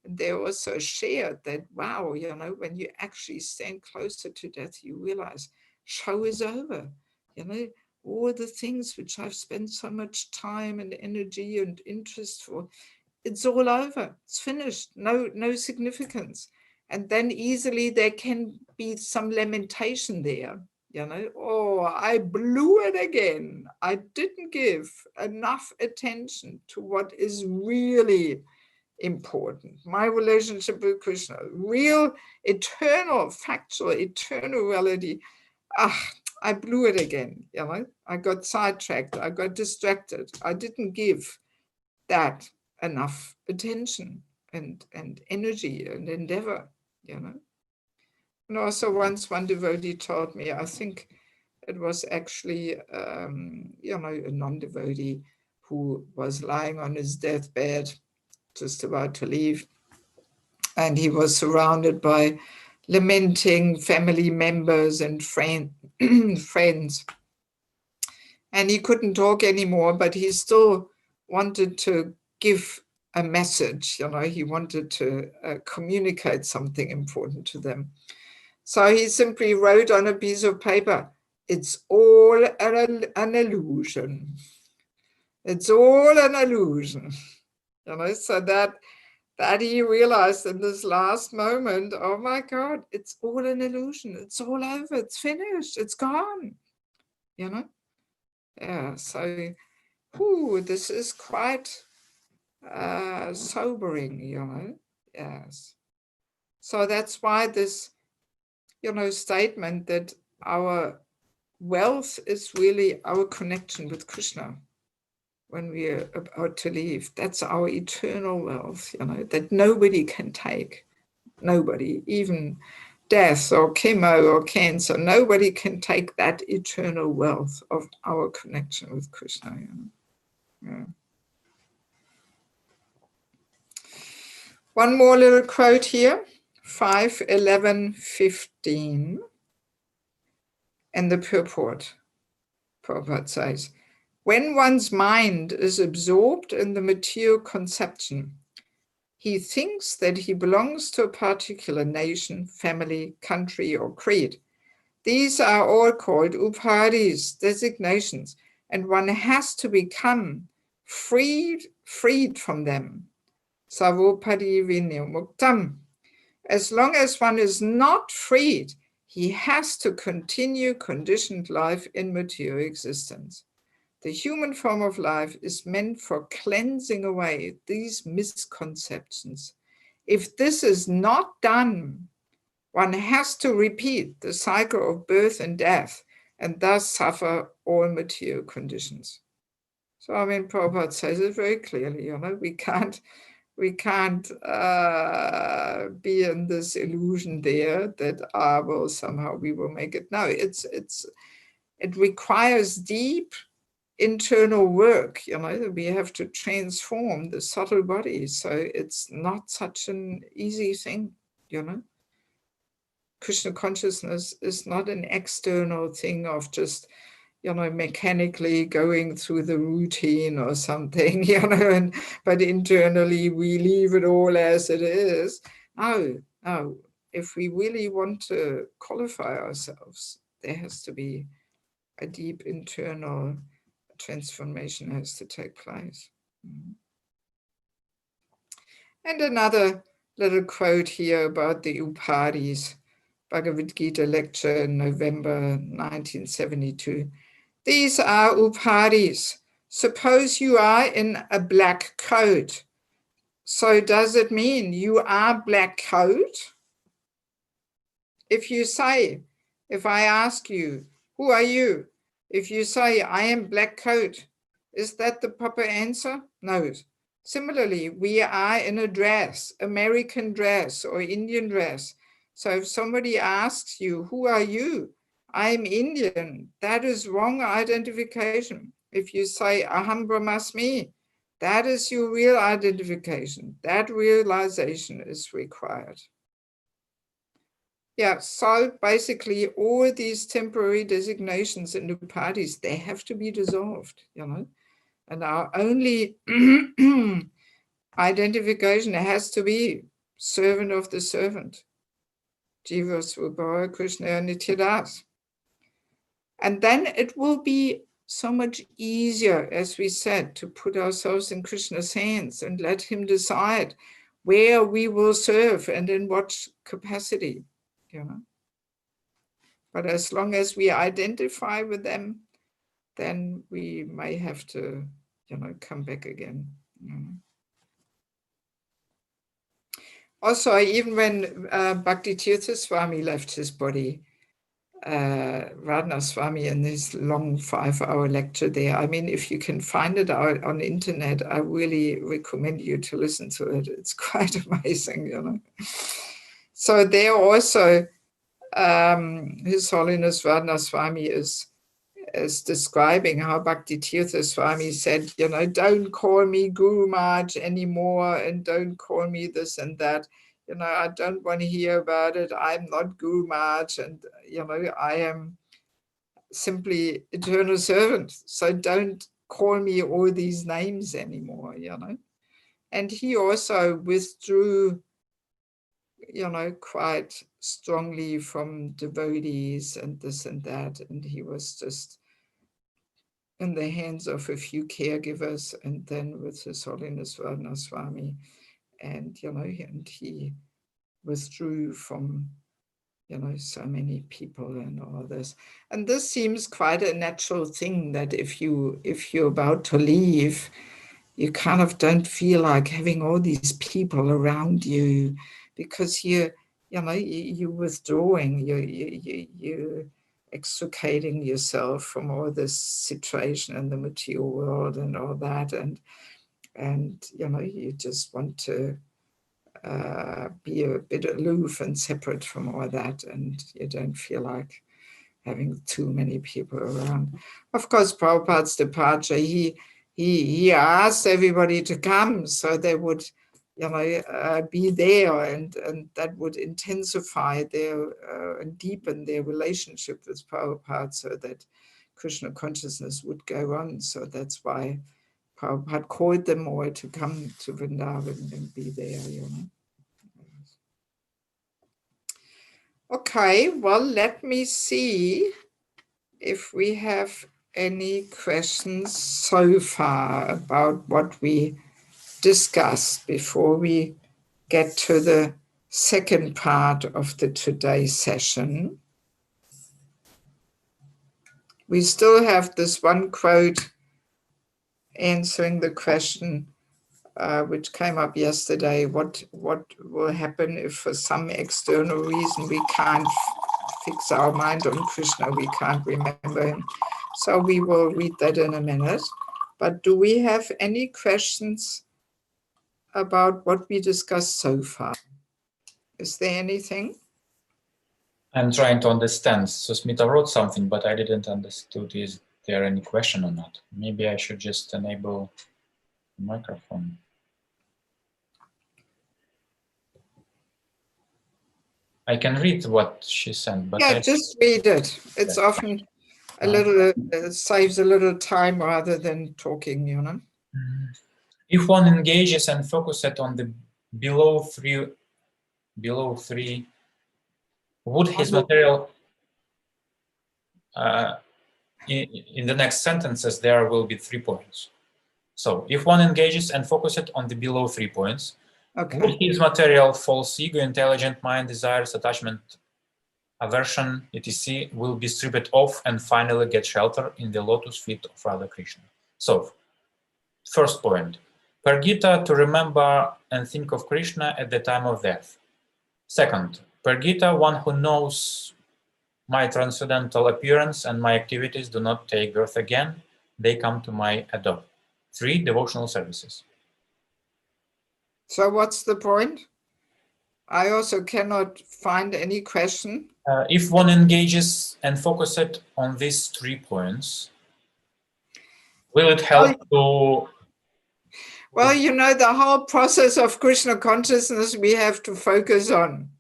And they also shared that, wow, you know, when you actually stand closer to death, you realize show is over. You know, all the things which I've spent so much time and energy and interest for, it's all over. It's finished. No significance. And then easily there can be some lamentation there. You know, oh, I blew it again. I didn't give enough attention to what is really important. My relationship with Krishna, real, eternal, factual, eternal reality. I blew it again. You know, I got sidetracked. I got distracted. I didn't give that enough attention and energy and endeavor. You know. And also once one devotee told me, I think it was actually, you know, a non-devotee who was lying on his deathbed, just about to leave. And he was surrounded by lamenting family members and friends. And he couldn't talk anymore, but he still wanted to give a message. You know, he wanted to communicate something important to them. So he simply wrote on a piece of paper, it's all an illusion. It's all an illusion. You know, so that he realized in this last moment, oh my God, it's all an illusion. It's all over. It's finished. It's gone. You know? Yeah, so this is quite sobering, you know? Yes. So that's why this, you know, statement that our wealth is really our connection with Krishna when we are about to leave. That's our eternal wealth, you know, that nobody can take. Nobody, even death or chemo or cancer, nobody can take that eternal wealth of our connection with Krishna. You know? Yeah. One more little quote here, 5:11:15, and the purport. Prabhupada says, when one's mind is absorbed in the material conception, he thinks that he belongs to a particular nation, family, country, or creed. These are all called upadhis, designations, and one has to become freed from them. Savopadi vinyamuktam. As long as one is not freed, he has to continue conditioned life in material existence. The human form of life is meant for cleansing away these misconceptions. If this is not done, one has to repeat the cycle of birth and death and thus suffer all material conditions. So, I mean, Prabhupada says it very clearly, you know, we can't be in this illusion there that, well, somehow we will make it. No, it requires deep internal work, you know, that we have to transform the subtle body. So it's not such an easy thing, you know. Krishna consciousness is not an external thing of just, you know, mechanically going through the routine or something, you know, but internally we leave it all as it is. No. If we really want to qualify ourselves, there has to be a deep internal transformation has to take place. And another little quote here about the Upadhis, Bhagavad Gita lecture in November 1972. These are Upadhis. Suppose you are in a black coat. So does it mean you are black coat? If you say, if I ask you, who are you? If you say, I am black coat, is that the proper answer? No. Similarly, we are in a dress, American dress or Indian dress. So if somebody asks you, who are you? I'm Indian. That is wrong identification. If you say, Aham Brahmasmi, that is your real identification. That realization is required. Yeah, so basically all these temporary designations in the parties, they have to be dissolved, you know, and our only identification has to be servant of the servant, Jiva Svabhava Krishna Nityadas. And then it will be so much easier, as we said, to put ourselves in Krishna's hands and let him decide where we will serve and in what capacity, you know. But as long as we identify with them, then we may have to, you know, come back again. Also, even when Bhakti Tirtha Swami left his body, Radna Swami in his long 5-hour lecture there, I mean, if you can find it out on the internet, I really recommend you to listen to it. It's quite amazing, you know. So there also, His Holiness Radna Swami is describing how Bhakti Tirtha Swami said, you know, don't call me Guru Maharaj anymore and don't call me this and that. You know, I don't want to hear about it. I'm not Guru Maharaj and, you know, I am simply eternal servant. So don't call me all these names anymore, you know. And he also withdrew, you know, quite strongly from devotees and this and that. And he was just in the hands of a few caregivers and then with His Holiness Radna Swami. And, you know, and he withdrew from, you know, so many people and all this. And this seems quite a natural thing that if you're about to leave, you kind of don't feel like having all these people around you because you're withdrawing, you're extricating yourself from all this situation in the material world and all that, and you know, you just want to be a bit aloof and separate from all that, and you don't feel like having too many people around. Of course, Prabhupada's departure, he asked everybody to come so they would, you know, be there, and that would intensify their and deepen their relationship with Prabhupada so that Krishna consciousness would go on. So that's why Prabhupada called them all to come to Vrindavan and be there, you know. Okay, well, let me see if we have any questions so far about what we discussed before we get to the second part of the today's session. We still have this one quote answering the question which came up yesterday. What will happen if for some external reason we can't fix our mind on Krishna, we can't remember him? So we will read that in a minute. But do we have any questions about what we discussed so far? Is there anything? I'm trying to understand. Susmita wrote something, but I didn't understand. Is there any question or not? Maybe I should just enable the microphone. I can read what she sent, but yeah, just read it. It's often a little, saves a little time rather than talking, you know. If one engages and focuses on the below three, would his material in the next sentences, there will be 3 points. So if one engages and focuses on the below 3 points, would his material, false ego, intelligent mind, desires, attachment, aversion, etc. will be stripped off and finally get shelter in the lotus feet of Radha Krishna. So, first point, per Gita, to remember and think of Krishna at the time of death. Second, per Gita, one who knows my transcendental appearance and my activities do not take birth again, they come to my adopt. 3, devotional services. So what's the point? I also cannot find any question. If one engages and focuses on these 3 points, will it help to... Well, you know, the whole process of Krishna consciousness we have to focus on.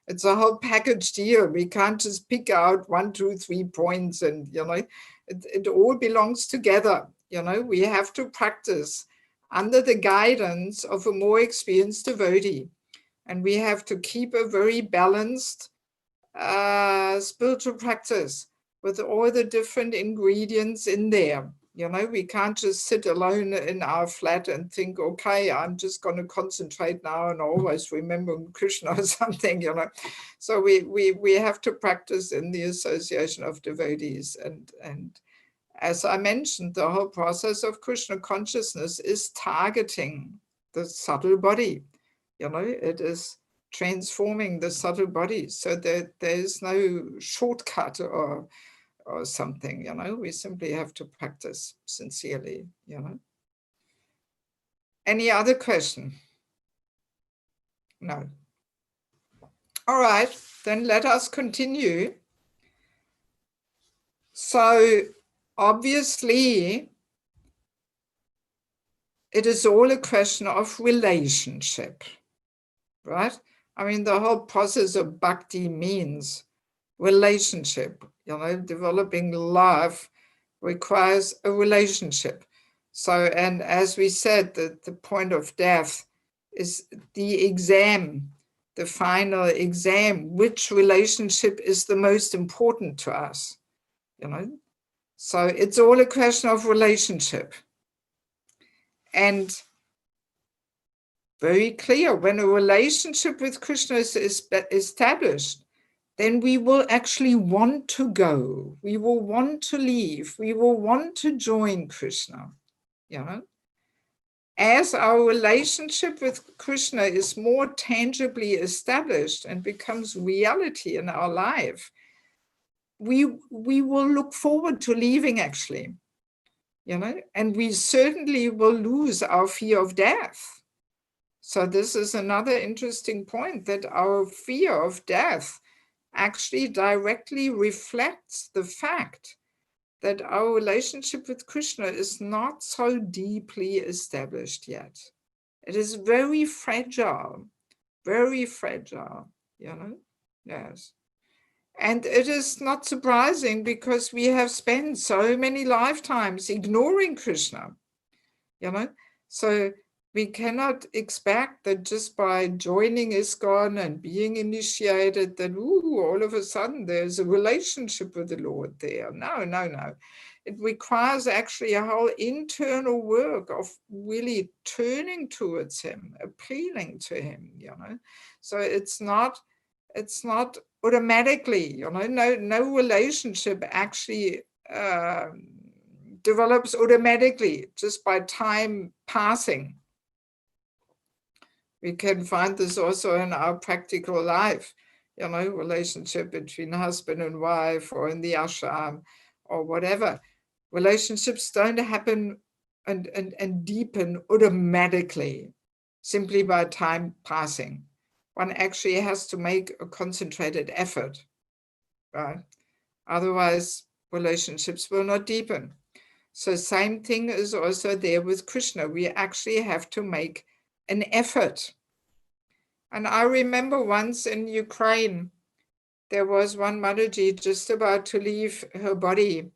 It's a whole package deal. We can't just pick out 1, 2, 3 points and, you know, it all belongs together. You know, we have to practice under the guidance of a more experienced devotee. And we have to keep a very balanced spiritual practice with all the different ingredients in there. You know, we can't just sit alone in our flat and think, okay, I'm just going to concentrate now and always remember Krishna or something, you know. So we have to practice in the association of devotees. And as I mentioned, the whole process of Krishna consciousness is targeting the subtle body. You know, it is transforming the subtle body so that there is no shortcut or something, you know. We simply have to practice sincerely, you know. Any other question? No. All right, then let us continue. So obviously, it is all a question of relationship, right? I mean, the whole process of bhakti means relationship. You know, developing love requires a relationship. So, and as we said, the point of death is the exam, the final exam. Which relationship is the most important to us? You know, so it's all a question of relationship. And very clear, when a relationship with Krishna is established, then we will actually want to go. We will want to leave. We will want to join Krishna. You know, as our relationship with Krishna is more tangibly established and becomes reality in our life, we will look forward to leaving, actually. You know, and we certainly will lose our fear of death. So this is another interesting point, that our fear of death actually directly reflects the fact that our relationship with Krishna is not so deeply established yet. It is very fragile, you know, yes. And it is not surprising because we have spent so many lifetimes ignoring Krishna, you know, so we cannot expect that just by joining ISKCON and being initiated that, all of a sudden there's a relationship with the Lord there. No. It requires actually a whole internal work of really turning towards him, appealing to him, you know. So it's not automatically, you know, no relationship actually develops automatically just by time passing. We can find this also in our practical life, you know, relationship between husband and wife or in the ashram or whatever. Relationships don't happen and deepen automatically simply by time passing. One actually has to make a concentrated effort, right? Otherwise, relationships will not deepen. So same thing is also there with Krishna. We actually have to make an effort. And I remember once in Ukraine, there was one Mataji just about to leave her body.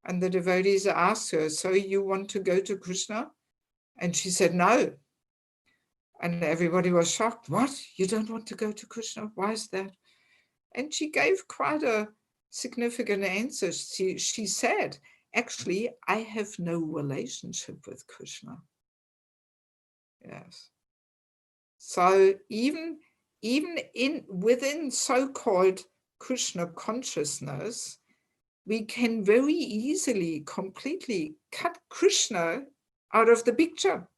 And the devotees asked her, so you want to go to Krishna? And she said, no. And everybody was shocked. What? You don't want to go to Krishna? Why is that? And she gave quite a significant answer. She said, actually, I have no relationship with Krishna. Yes. So even within so-called Krishna consciousness, we can very easily completely cut Krishna out of the picture.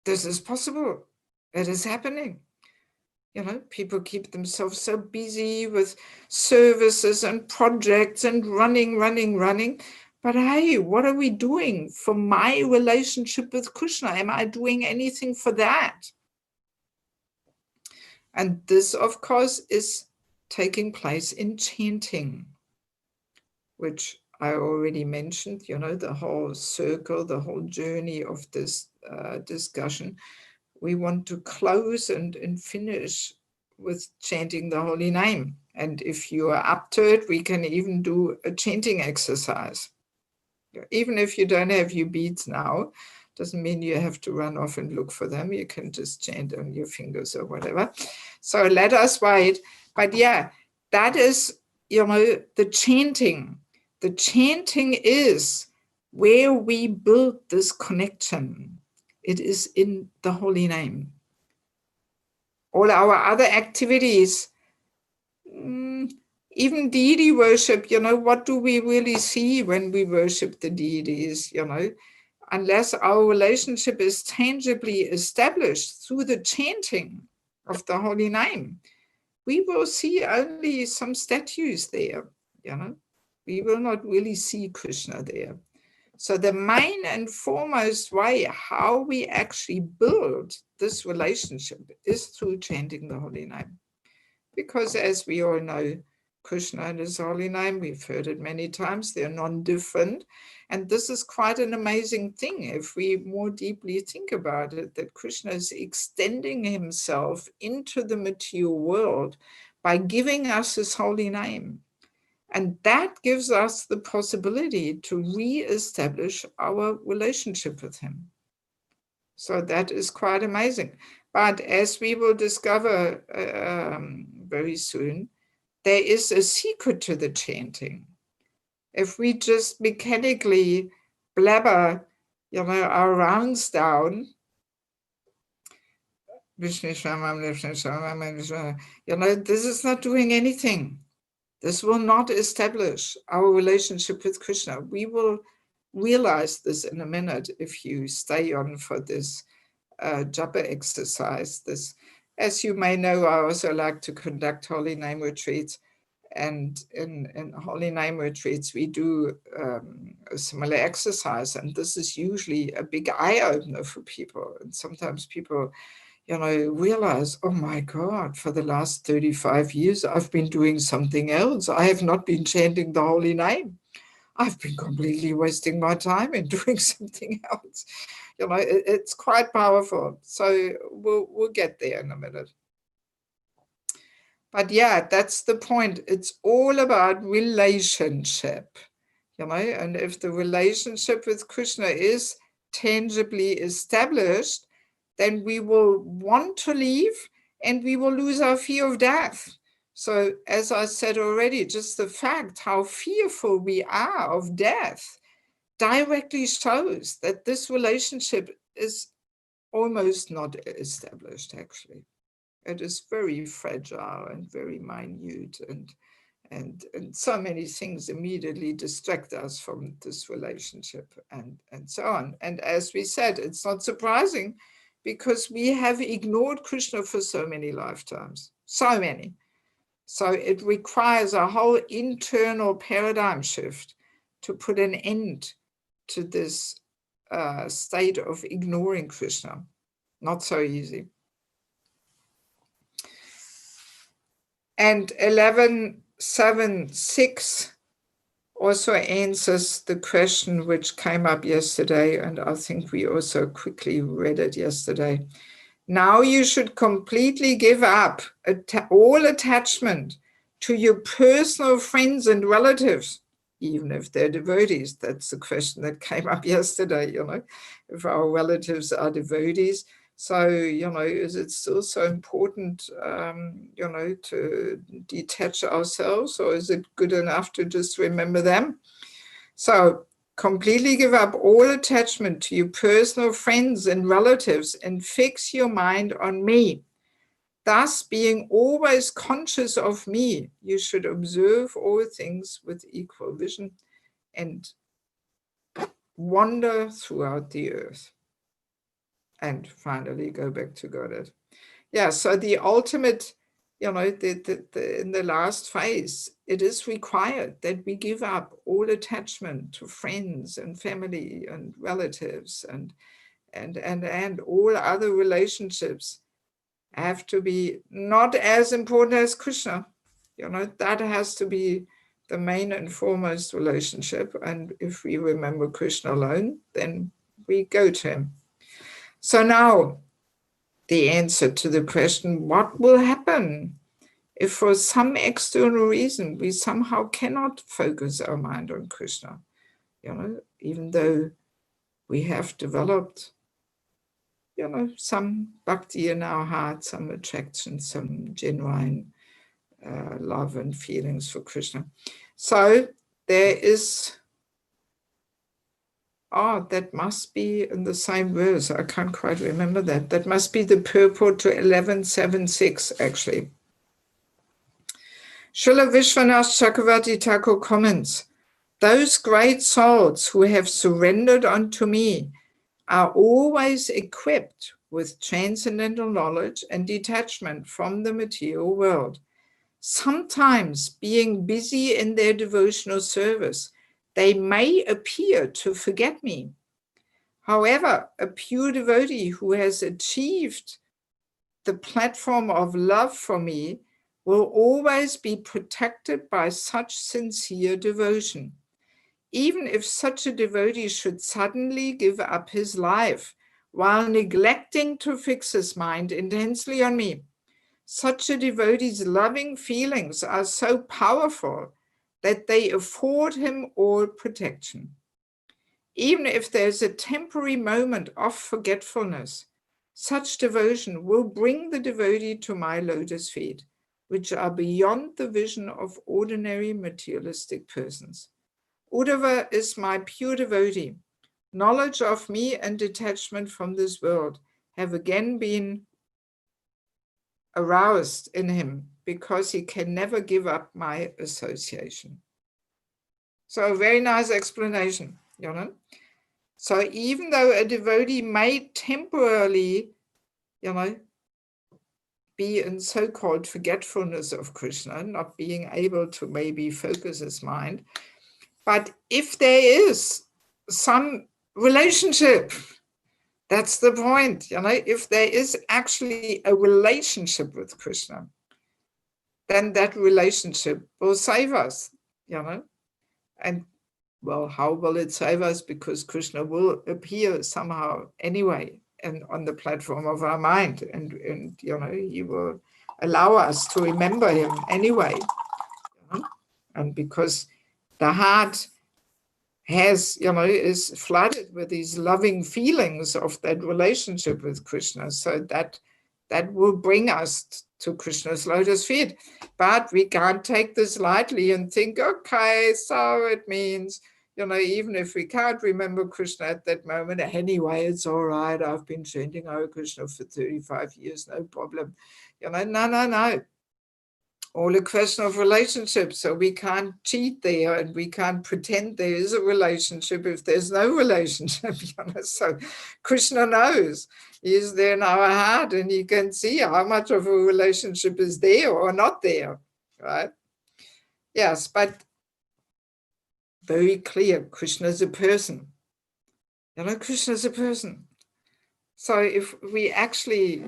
This is possible. It is happening. You know, people keep themselves so busy with services and projects and running. But hey, what are we doing for my relationship with Krishna? Am I doing anything for that? And this, of course, is taking place in chanting, which I already mentioned, you know, the whole circle, the whole journey of this discussion. We want to close and finish with chanting the holy name. And if you are up to it, we can even do a chanting exercise. Even if you don't have your beads now, doesn't mean you have to run off and look for them. You can just chant on your fingers or whatever. So let us wait. But yeah, that is, you know, the chanting. The chanting is where we build this connection. It is in the holy name. All our other activities, even deity worship, you know, what do we really see when we worship the deities, you know? Unless our relationship is tangibly established through the chanting of the holy name, we will see only some statues there, you know? We will not really see Krishna there. So the main and foremost way how we actually build this relationship is through chanting the holy name. Because as we all know, Krishna and his holy name, we've heard it many times, they're non-different. And this is quite an amazing thing if we more deeply think about it, that Krishna is extending himself into the material world by giving us his holy name. And that gives us the possibility to re-establish our relationship with him. So that is quite amazing. But as we will discover very soon, there is a secret to the chanting. If we just mechanically blabber, you know, our rounds down, you know, this is not doing anything. This will not establish our relationship with Krishna. We will realize this in a minute if you stay on for this japa exercise. This, as you may know, I also like to conduct holy name retreats. And in holy name retreats, we do a similar exercise. And this is usually a big eye-opener for people. And sometimes people, you know, realize, oh my God, for the last 35 years, I've been doing something else. I have not been chanting the holy name. I've been completely wasting my time in doing something else. You know, it's quite powerful. So we'll get there in a minute. But yeah, that's the point. It's all about relationship, you know, and if the relationship with Krishna is tangibly established, then we will want to leave and we will lose our fear of death. So as I said already, just the fact how fearful we are of death directly shows that this relationship is almost not established, actually. It is very fragile and very minute, and so many things immediately distract us from this relationship and so on. And as we said, it's not surprising because we have ignored Krishna for so many lifetimes, so many. So it requires a whole internal paradigm shift to put an end to this state of ignoring Krishna. Not so easy. And 11.7.6 also answers the question which came up yesterday, and I think we also quickly read it yesterday. Now you should completely give up all attachment to your personal friends and relatives, even if they're devotees. That's the question that came up yesterday, you know, if our relatives are devotees. So, is it still so important, to detach ourselves, or is it good enough to just remember them? So, completely give up all attachment to your personal friends and relatives and fix your mind on me. Thus, being always conscious of me, you should observe all things with equal vision and wander throughout the earth. And finally, go back to Godhead. Yeah, so the ultimate, in the last phase, it is required that we give up all attachment to friends and family and relatives and all other relationships have to be not as important as Krishna. That has to be the main and foremost relationship. And if we remember Krishna alone, then we go to him. So now the answer to the question, what will happen if for some external reason we somehow cannot focus our mind on Krishna? Even though we have developed some bhakti in our heart, some attraction, some genuine love and feelings for Krishna. So there is, that must be in the same verse. I can't quite remember that. That must be the purport to 1176, actually. Srila Vishwanath Chakravarti Thakur comments, those great souls who have surrendered unto me are always equipped with transcendental knowledge and detachment from the material world. Sometimes, being busy in their devotional service, they may appear to forget me. However, a pure devotee who has achieved the platform of love for me will always be protected by such sincere devotion. Even if such a devotee should suddenly give up his life while neglecting to fix his mind intensely on me, such a devotee's loving feelings are so powerful that they afford him all protection. Even if there's a temporary moment of forgetfulness, such devotion will bring the devotee to my lotus feet, which are beyond the vision of ordinary materialistic persons. Uddhava is my pure devotee. Knowledge of me and detachment from this world have again been aroused in him because he can never give up my association. So a very nice explanation, So even though a devotee may temporarily, be in so-called forgetfulness of Krishna, not being able to maybe focus his mind, but if there is some relationship, that's the point, if there is actually a relationship with Krishna, then that relationship will save us, And, well, how will it save us? Because Krishna will appear somehow anyway and on the platform of our mind. And he will allow us to remember him anyway. And because the heart has, is flooded with these loving feelings of that relationship with Krishna. So that will bring us to Krishna's lotus feet. But we can't take this lightly and think, okay, so it means, even if we can't remember Krishna at that moment, anyway, it's all right. I've been chanting Hare Krishna for 35 years, no problem. No. All a question of relationship. So we can't cheat there and we can't pretend there is a relationship if there's no relationship. So Krishna knows. He is there in our heart and he can see how much of a relationship is there or not there, right? Yes, but very clear, Krishna is a person. Krishna is a person. So if we actually,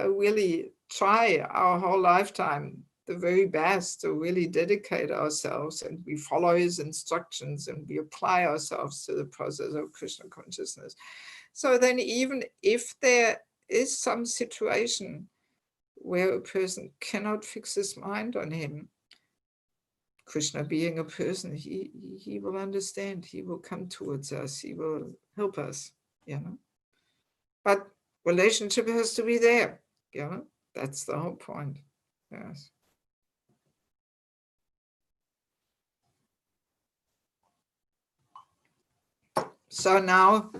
really try our whole lifetime the very best to really dedicate ourselves and we follow his instructions and we apply ourselves to the process of Krishna consciousness. So then even if there is some situation where a person cannot fix his mind on him, Krishna being a person, he will understand, he will come towards us, he will help us, But Relationship has to be there. That's the whole point. Yes. So now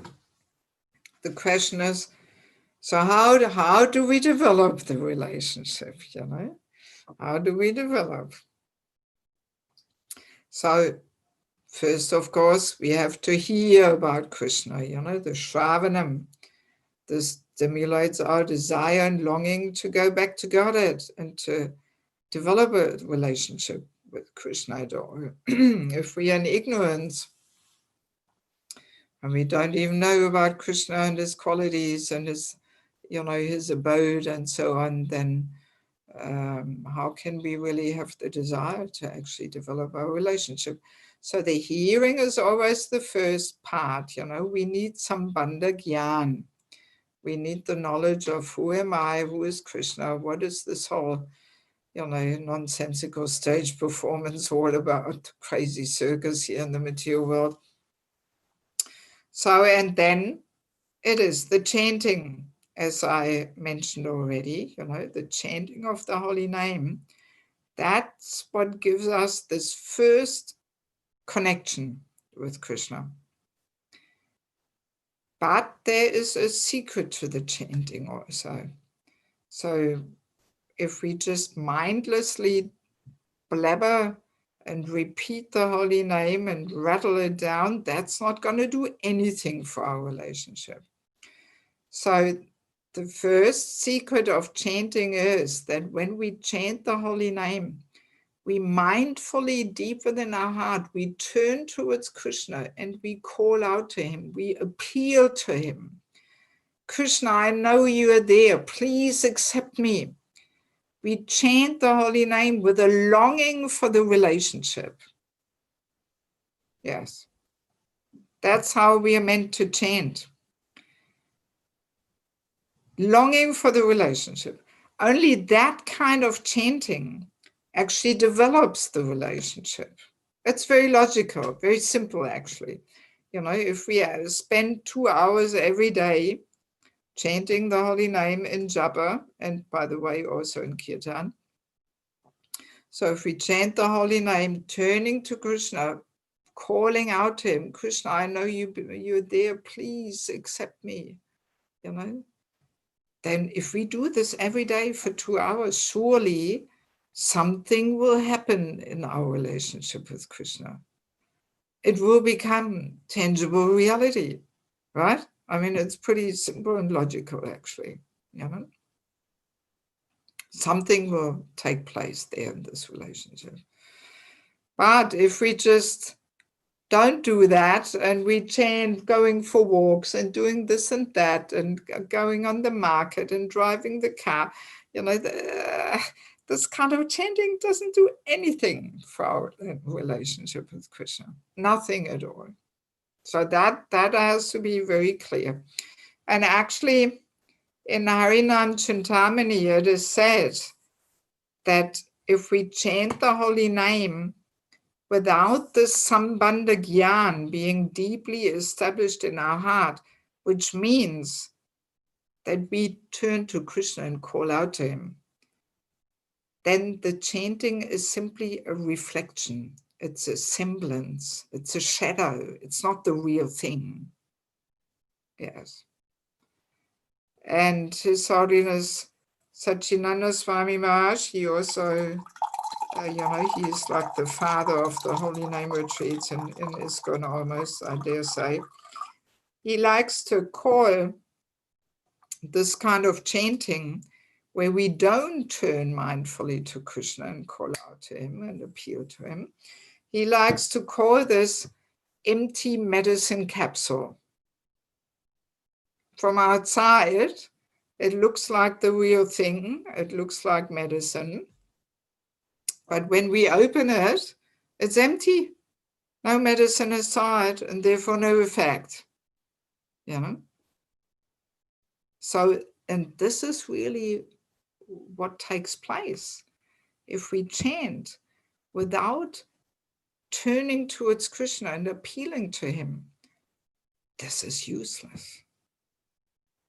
the question is, so how do we develop the relationship? How do we develop? So first, of course, we have to hear about Krishna, the Shravanam. This stimulates our desire and longing to go back to Godhead and to develop a relationship with Krishna. If we are in ignorance and we don't even know about Krishna and his qualities and his, his abode and so on, then how can we really have the desire to actually develop our relationship? So the hearing is always the first part. We need sambandha gyan. We need the knowledge of who am I, who is Krishna, what is this whole, nonsensical stage performance all about, crazy circus here in the material world. So, and then it is the chanting, as I mentioned already, the chanting of the holy name. That's what gives us this first connection with Krishna. But there is a secret to the chanting also. So if we just mindlessly blabber and repeat the holy name and rattle it down, that's not going to do anything for our relationship. So the first secret of chanting is that when we chant the holy name, we mindfully, deep within our heart, we turn towards Krishna and we call out to him, we appeal to him. Krishna, I know you are there, please accept me. We chant the holy name with a longing for the relationship. Yes. That's how we are meant to chant. Longing for the relationship. Only that kind of chanting actually develops the relationship. It's very logical, very simple, actually. If we spend 2 hours every day chanting the holy name in japa, and by the way, also in kirtan. So if we chant the holy name, turning to Krishna, calling out to him, Krishna, I know you're there, please accept me, then if we do this every day for 2 hours, surely something will happen in our relationship with Krishna. It will become tangible reality, right? I mean, it's pretty simple and logical, actually. Something will take place there in this relationship. But if we just don't do that and we chant going for walks and doing this and that and going on the market and driving the car, this kind of chanting doesn't do anything for our relationship with Krishna. Nothing at all. So that has to be very clear. And actually, in Harinam Chintamani, it is said that if we chant the holy name without this sambandha gyan being deeply established in our heart, which means that we turn to Krishna and call out to him, then the chanting is simply a reflection. It's a semblance. It's a shadow. It's not the real thing. Yes. And His Holiness Satchinanda Swami Maharaj, he also, he is like the father of the Holy Name retreats in ISKCON almost, I dare say. He likes to call this kind of chanting where we don't turn mindfully to Krishna and call out to him and appeal to him. He likes to call this empty medicine capsule. From outside, it looks like the real thing. It looks like medicine. But when we open it, it's empty. No medicine inside and therefore no effect. So, and this is really what takes place if we chant without turning towards Krishna and appealing to him. This is useless.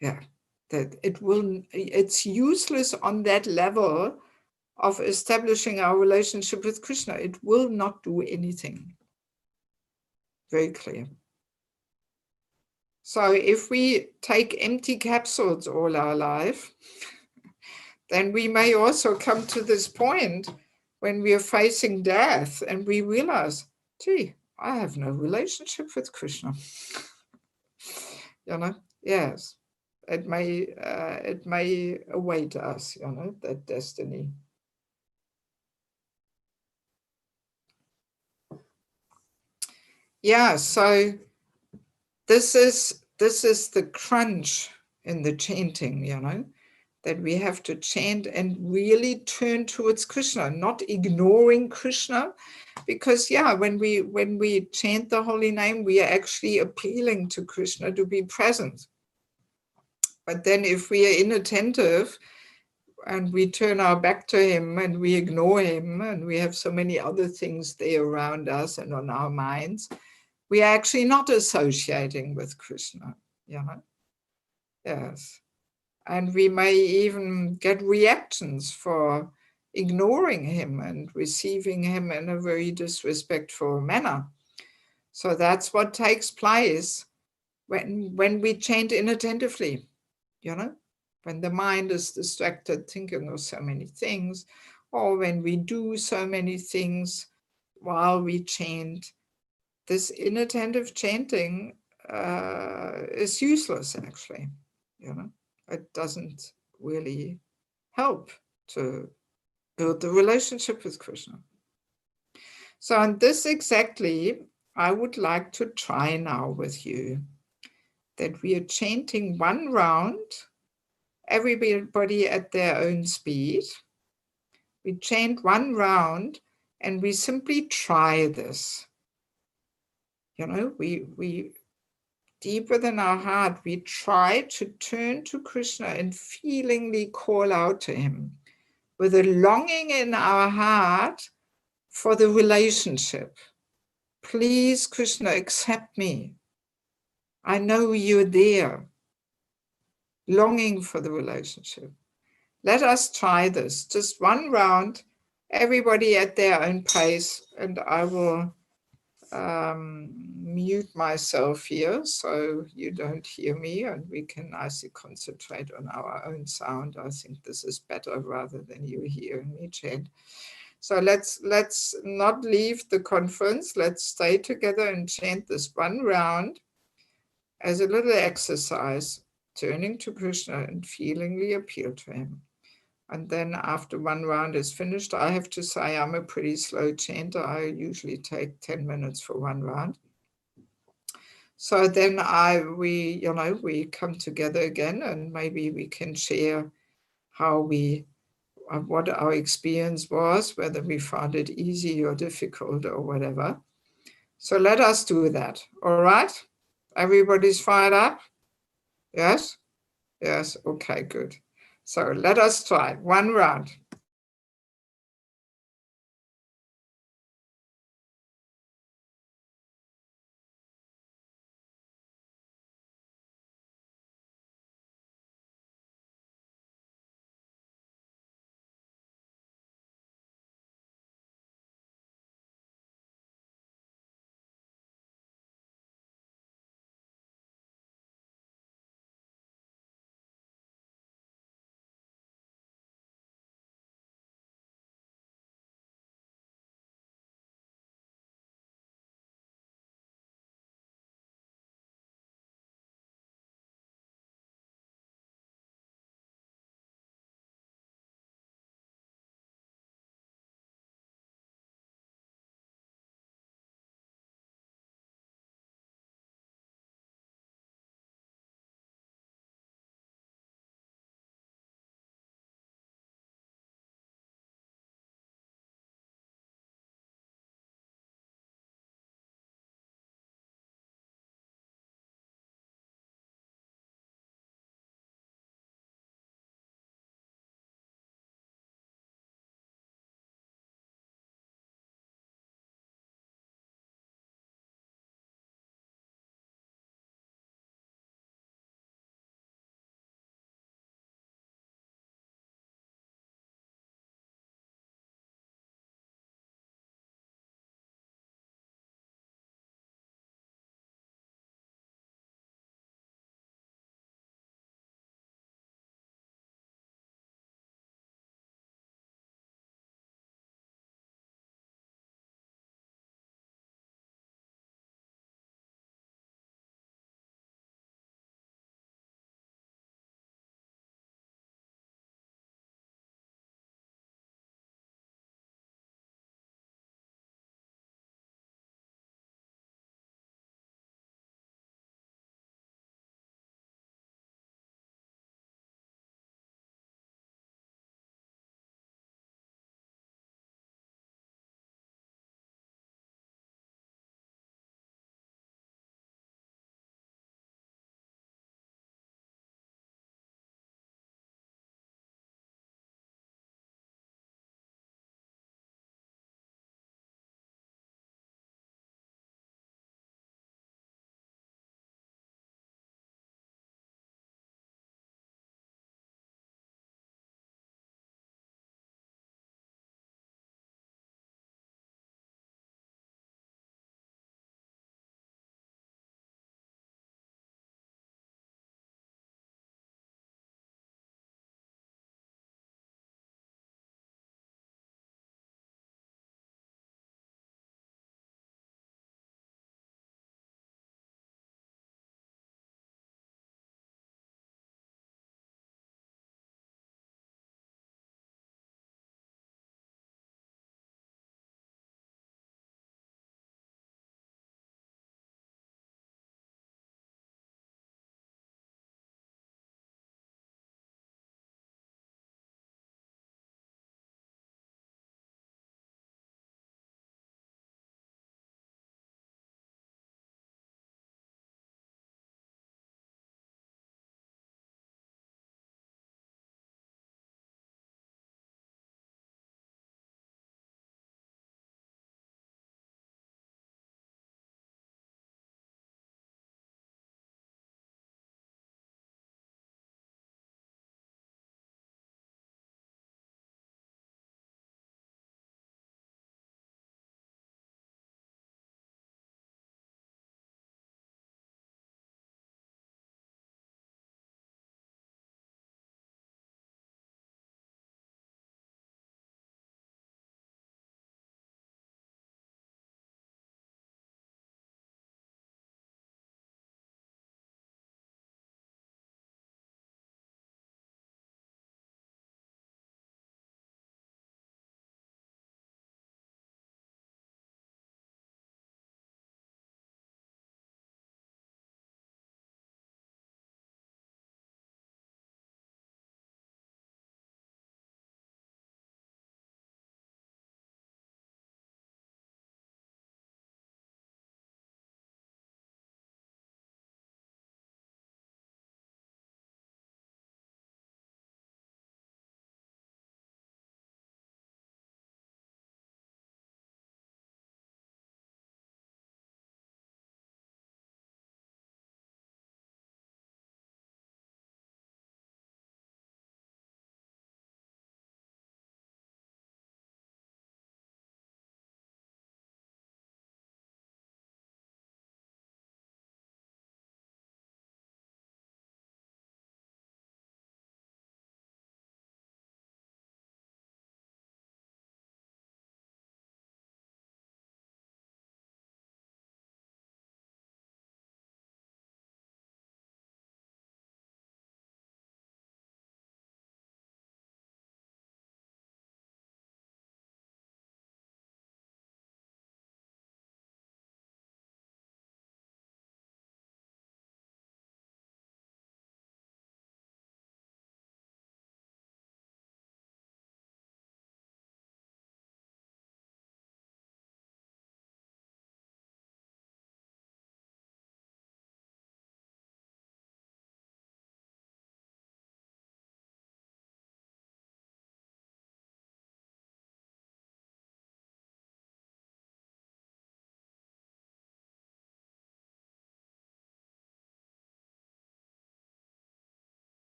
Yeah. that it's useless on that level of establishing our relationship with Krishna. It will not do anything. Very clear. So if we take empty capsules all our life, then we may also come to this point when we are facing death and we realize, gee, I have no relationship with Krishna. Yes, it may await us, that destiny. Yeah, so this is the crunch in the chanting, that we have to chant and really turn towards Krishna, not ignoring Krishna, because when we chant the holy name, we are actually appealing to Krishna to be present. But then if we are inattentive and we turn our back to him and we ignore him and we have so many other things there around us and on our minds, we are actually not associating with Krishna, Yes. And we may even get reactions for ignoring him and receiving him in a very disrespectful manner. So that's what takes place when we chant inattentively, when the mind is distracted thinking of so many things, or when we do so many things while we chant. This inattentive chanting is useless, actually. It doesn't really help to build the relationship with Krishna. So on this exactly, I would like to try now with you that we are chanting one round, everybody at their own speed. We chant one round and we simply try this. We deep within our heart, we try to turn to Krishna and feelingly call out to him with a longing in our heart for the relationship. Please, Krishna, accept me. I know you're there, longing for the relationship. Let us try this, just one round, everybody at their own pace, and I will mute myself here so you don't hear me and we can nicely concentrate on our own sound. I think this is better rather than you hearing me chant. So let's not leave the conference. Let's stay together and chant this one round as a little exercise, turning to Krishna and feelingly appeal to him. And then after one round is finished, I have to say I'm a pretty slow chanter. I usually take 10 minutes for one round. So then we come together again and maybe we can share what our experience was, whether we found it easy or difficult or whatever. So let us do that. All right? Everybody's fired up? Yes? Yes. Okay, good. So let us try one round.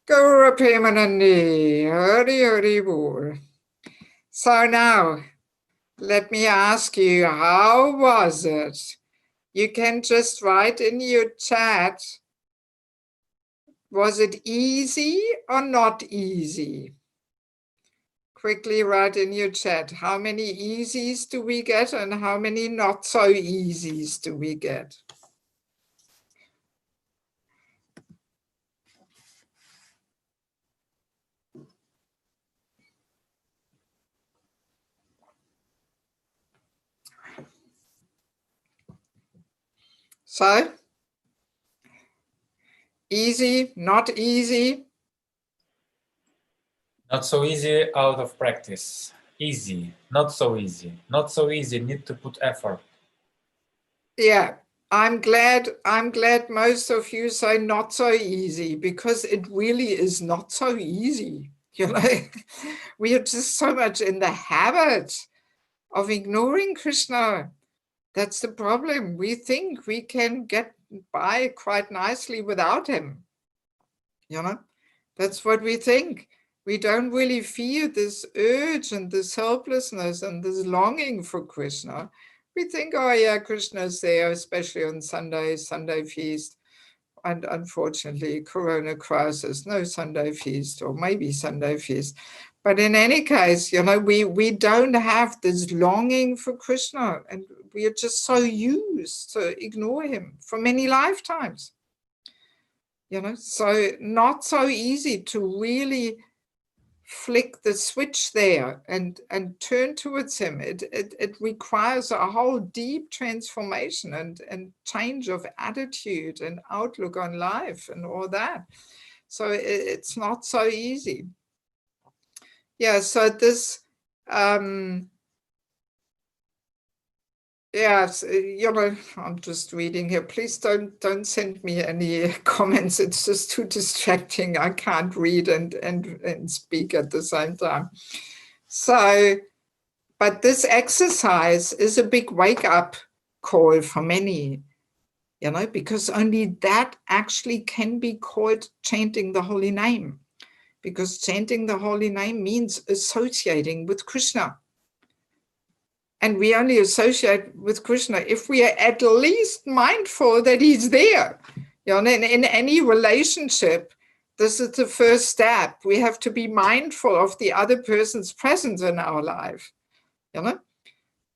Gaura Premanandi, Hari Hari Bol. So now, let me ask you, how was it? You can just write in your chat, was it easy or not easy? Quickly write in your chat, how many easies do we get and how many not so easies do we get? So, easy, not easy? Not so easy out of practice. Easy, not so easy. Not so easy, need to put effort. Yeah, I'm glad most of you say not so easy, because it really is not so easy. You know, we are just so much in the habit of ignoring Krishna. That's the problem. We think we can get by quite nicely without him. You know, that's what we think. We don't really feel this urge and this helplessness and this longing for Krishna. We think, oh yeah, Krishna's there, especially on Sunday feast. And unfortunately, Corona crisis, no Sunday feast, or maybe Sunday feast. But in any case, you know, we don't have this longing for Krishna, and we are just so used to ignore him for many lifetimes. You know, so not so easy to really flick the switch there and turn towards him. It requires a whole deep transformation and change of attitude and outlook on life and all that. So it's not so easy. Yeah, so this yes, you know, I'm just reading here. Please don't send me any comments. It's just too distracting. I can't read and speak at the same time. So, but this exercise is a big wake-up call for many, you know, because only that actually can be called chanting the holy name. Because chanting the holy name means associating with Krishna. And we only associate with Krishna if we are at least mindful that he's there. You know, in any relationship, this is the first step. We have to be mindful of the other person's presence in our life. You know,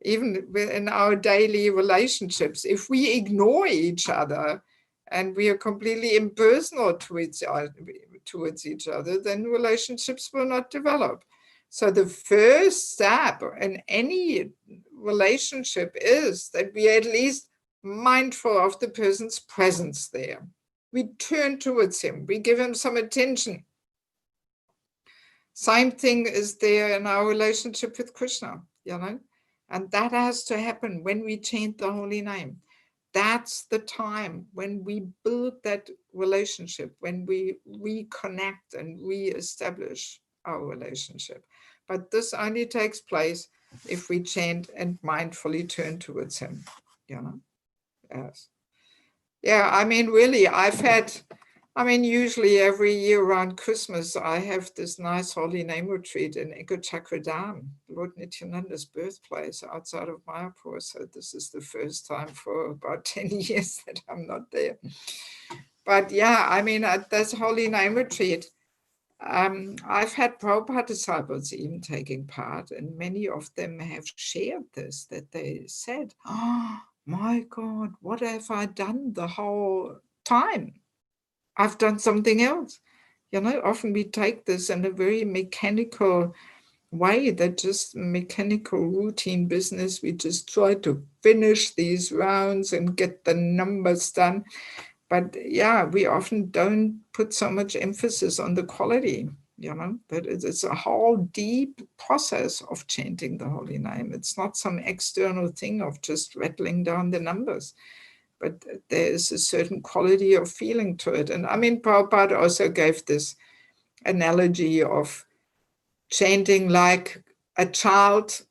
even in our daily relationships, if we ignore each other and we are completely impersonal towards each other, then relationships will not develop. So the first step in any relationship is that we are at least mindful of the person's presence there. We turn towards him, we give him some attention. Same thing is there in our relationship with Krishna, you know, and that has to happen when we chant the holy name. That's the time when we build that relationship, when we reconnect and reestablish our relationship. But this only takes place if we chant and mindfully turn towards him, you know. Yes. Yeah, I mean, really, usually every year around Christmas, I have this nice holy name retreat in Ekachakradam, Lord Nityananda's birthplace outside of Mayapur. So this is the first time for about 10 years that I'm not there. But yeah, I mean, at this holy name retreat, I've had Prabhupada disciples even taking part, and many of them have shared this, that they said, oh my God, what have I done the whole time? I've done something else. You know, often we take this in a very mechanical way, that just mechanical routine business. We just try to finish these rounds and get the numbers done. But yeah, we often don't put so much emphasis on the quality, you know, that it's a whole deep process of chanting the holy name. It's not some external thing of just rattling down the numbers, but there is a certain quality of feeling to it. And I mean, Prabhupada also gave this analogy of chanting like a child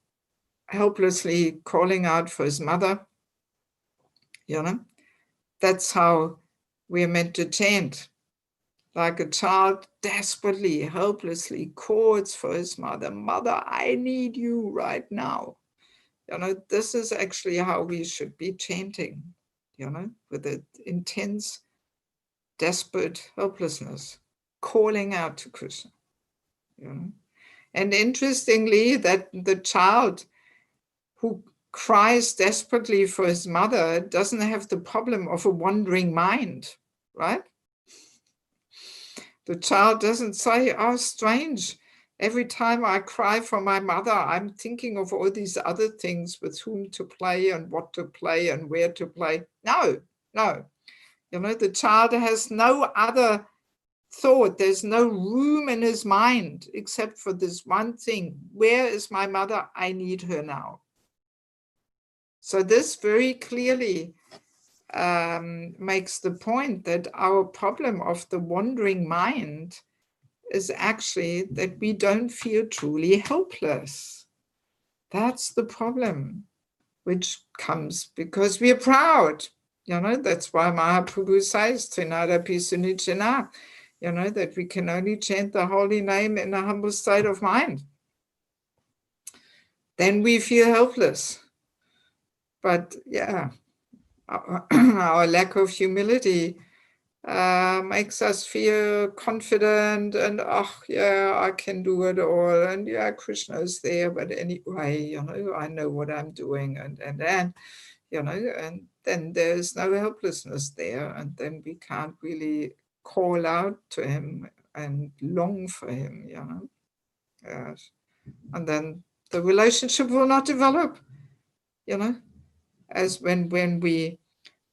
helplessly calling out for his mother, you know. That's how we're meant to chant, like a child desperately, helplessly calls for his mother. Mother, I need you right now. You know, this is actually how we should be chanting, you know, with an intense, desperate helplessness, calling out to Krishna, you know. And interestingly, that the child who cries desperately for his mother doesn't have the problem of a wandering mind, right? The child doesn't say, oh, strange. Every time I cry for my mother, I'm thinking of all these other things with whom to play and what to play and where to play. No, no. You know, the child has no other thought. There's no room in his mind except for this one thing. Where is my mother? I need her now. So this very clearly makes the point that our problem of the wandering mind is actually that we don't feel truly helpless. That's the problem, which comes because we are proud. You know, that's why Mahaprabhu says, Trinada Pisunichana, you know, that we can only chant the holy name in a humble state of mind. Then we feel helpless. But yeah, our lack of humility makes us feel confident and, oh, yeah, I can do it all. And yeah, Krishna is there, but anyway, you know, I know what I'm doing. And you know, and then there's no helplessness there. And then we can't really call out to him and long for him, you know. Yes. And then the relationship will not develop, you know, as when we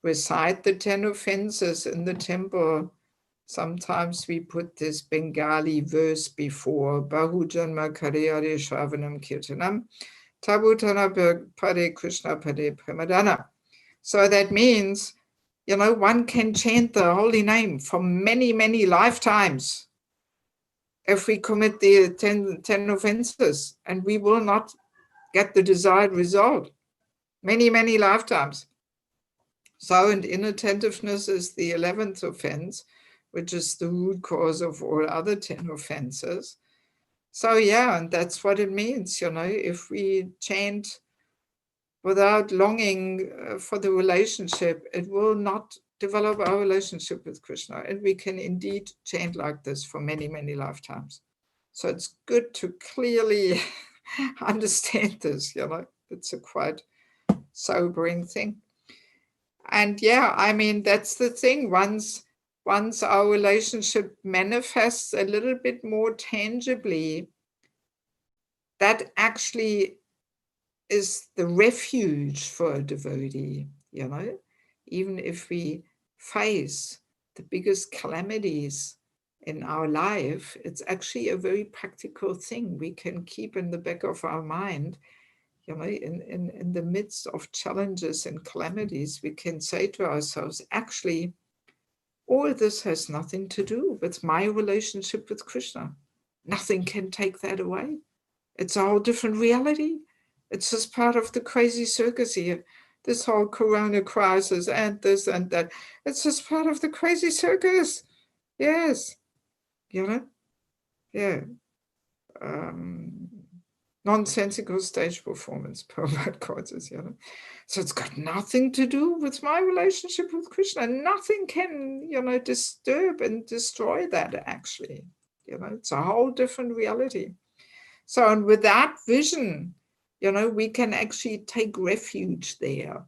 recite the 10 offenses in the temple. Sometimes we put this Bengali verse before, Bahujanma Kariyare Shravanam Kirtanam, Tabutana Pade Krishna Pade Premadana. So that means, you know, one can chant the holy name for many, many lifetimes if we commit the 10 offenses, and we will not get the desired result. Many, many lifetimes. So, and inattentiveness is the 11th offense, which is the root cause of all other 10 offenses. So yeah, and that's what it means, you know, if we chant without longing for the relationship, it will not develop our relationship with Krishna. And we can indeed chant like this for many, many lifetimes. So it's good to clearly understand this, you know, it's a quite sobering thing. And yeah, I mean, that's the thing. Once our relationship manifests a little bit more tangibly, that actually is the refuge for a devotee, you know, even if we face the biggest calamities in our life, it's actually a very practical thing we can keep in the back of our mind. You know, in the midst of challenges and calamities, we can say to ourselves, actually, all this has nothing to do with my relationship with Krishna. Nothing can take that away. It's a whole different reality. It's just part of the crazy circus here. This whole corona crisis and this and that. It's just part of the crazy circus. Yes. You know? Yeah. Nonsensical stage performance, purport causes, you know. So it's got nothing to do with my relationship with Krishna. Nothing can, you know, disturb and destroy that actually. You know, it's a whole different reality. So, and with that vision, you know, we can actually take refuge there.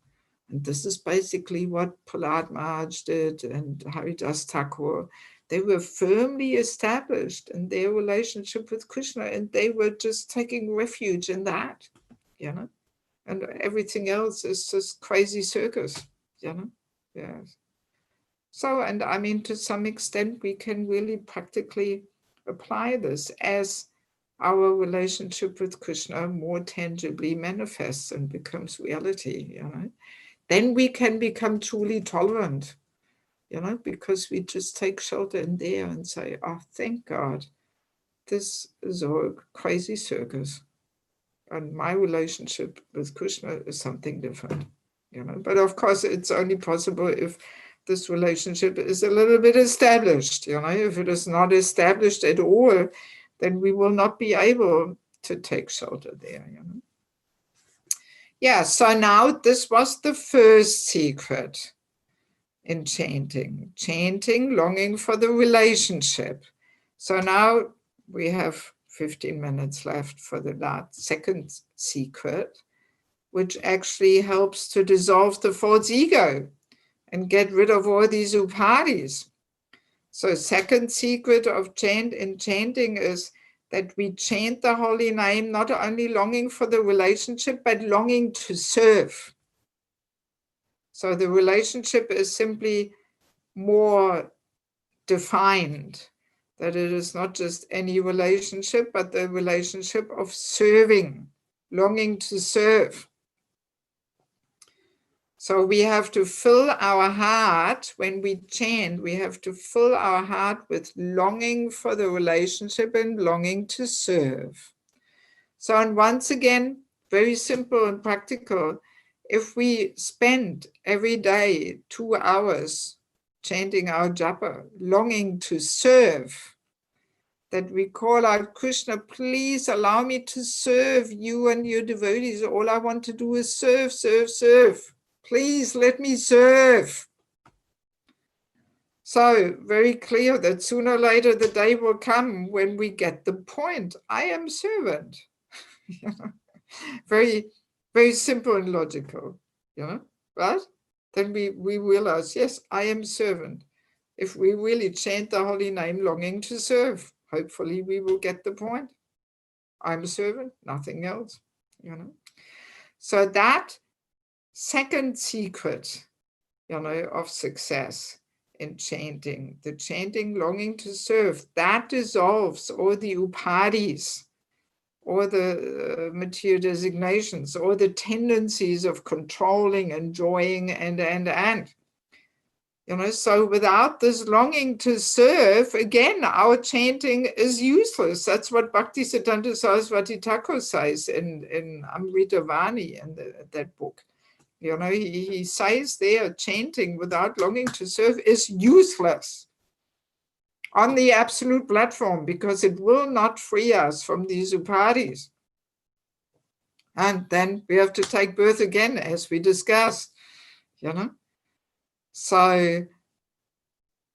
And this is basically what Prahlad Maharaj did and Haridas Thakur. They were firmly established in their relationship with Krishna, and they were just taking refuge in that, you know, and everything else is just crazy circus, you know. Yes. So, and I mean, to some extent, we can really practically apply this as our relationship with Krishna more tangibly manifests and becomes reality, you know. Then we can become truly tolerant, you know, because we just take shelter in there and say, oh, thank God, this is a crazy circus. And my relationship with Krishna is something different, you know. But of course, it's only possible if this relationship is a little bit established. If it is not established at all, then we will not be able to take shelter there. Yeah, so now this was the first secret in chanting, longing for the relationship. So now we have 15 minutes left for the second secret, which actually helps to dissolve the false ego and get rid of all these upadhis. So second secret of chanting is that we chant the holy name, not only longing for the relationship, but longing to serve. So the relationship is simply more defined, that it is not just any relationship, but the relationship of serving, longing to serve. So we have to fill our heart, when we chant, we have to fill our heart with longing for the relationship and longing to serve. So, and once again, very simple and practical, if we spend every day 2 hours chanting our japa, longing to serve, that we call out, Krishna, please allow me to serve you and your devotees. All I want to do is serve, serve, serve. Please let me serve. So very clear that sooner or later the day will come when we get the point. I am servant. Very, very simple and logical, right? Then we realize, yes, I am servant. If we really chant the holy name longing to serve, hopefully we will get the point. I'm a servant, nothing else, So that second secret, of success in chanting, the chanting longing to serve, that dissolves all the upadhis, or the material designations, or the tendencies of controlling, enjoying, and. So without this longing to serve, again, our chanting is useless. That's what Bhaktisiddhanta Saraswati Thakur says in Amrita Vani, in that book. He says there, chanting without longing to serve is useless on the absolute platform, because it will not free us from these upadhis. And then we have to take birth again, as we discussed, So,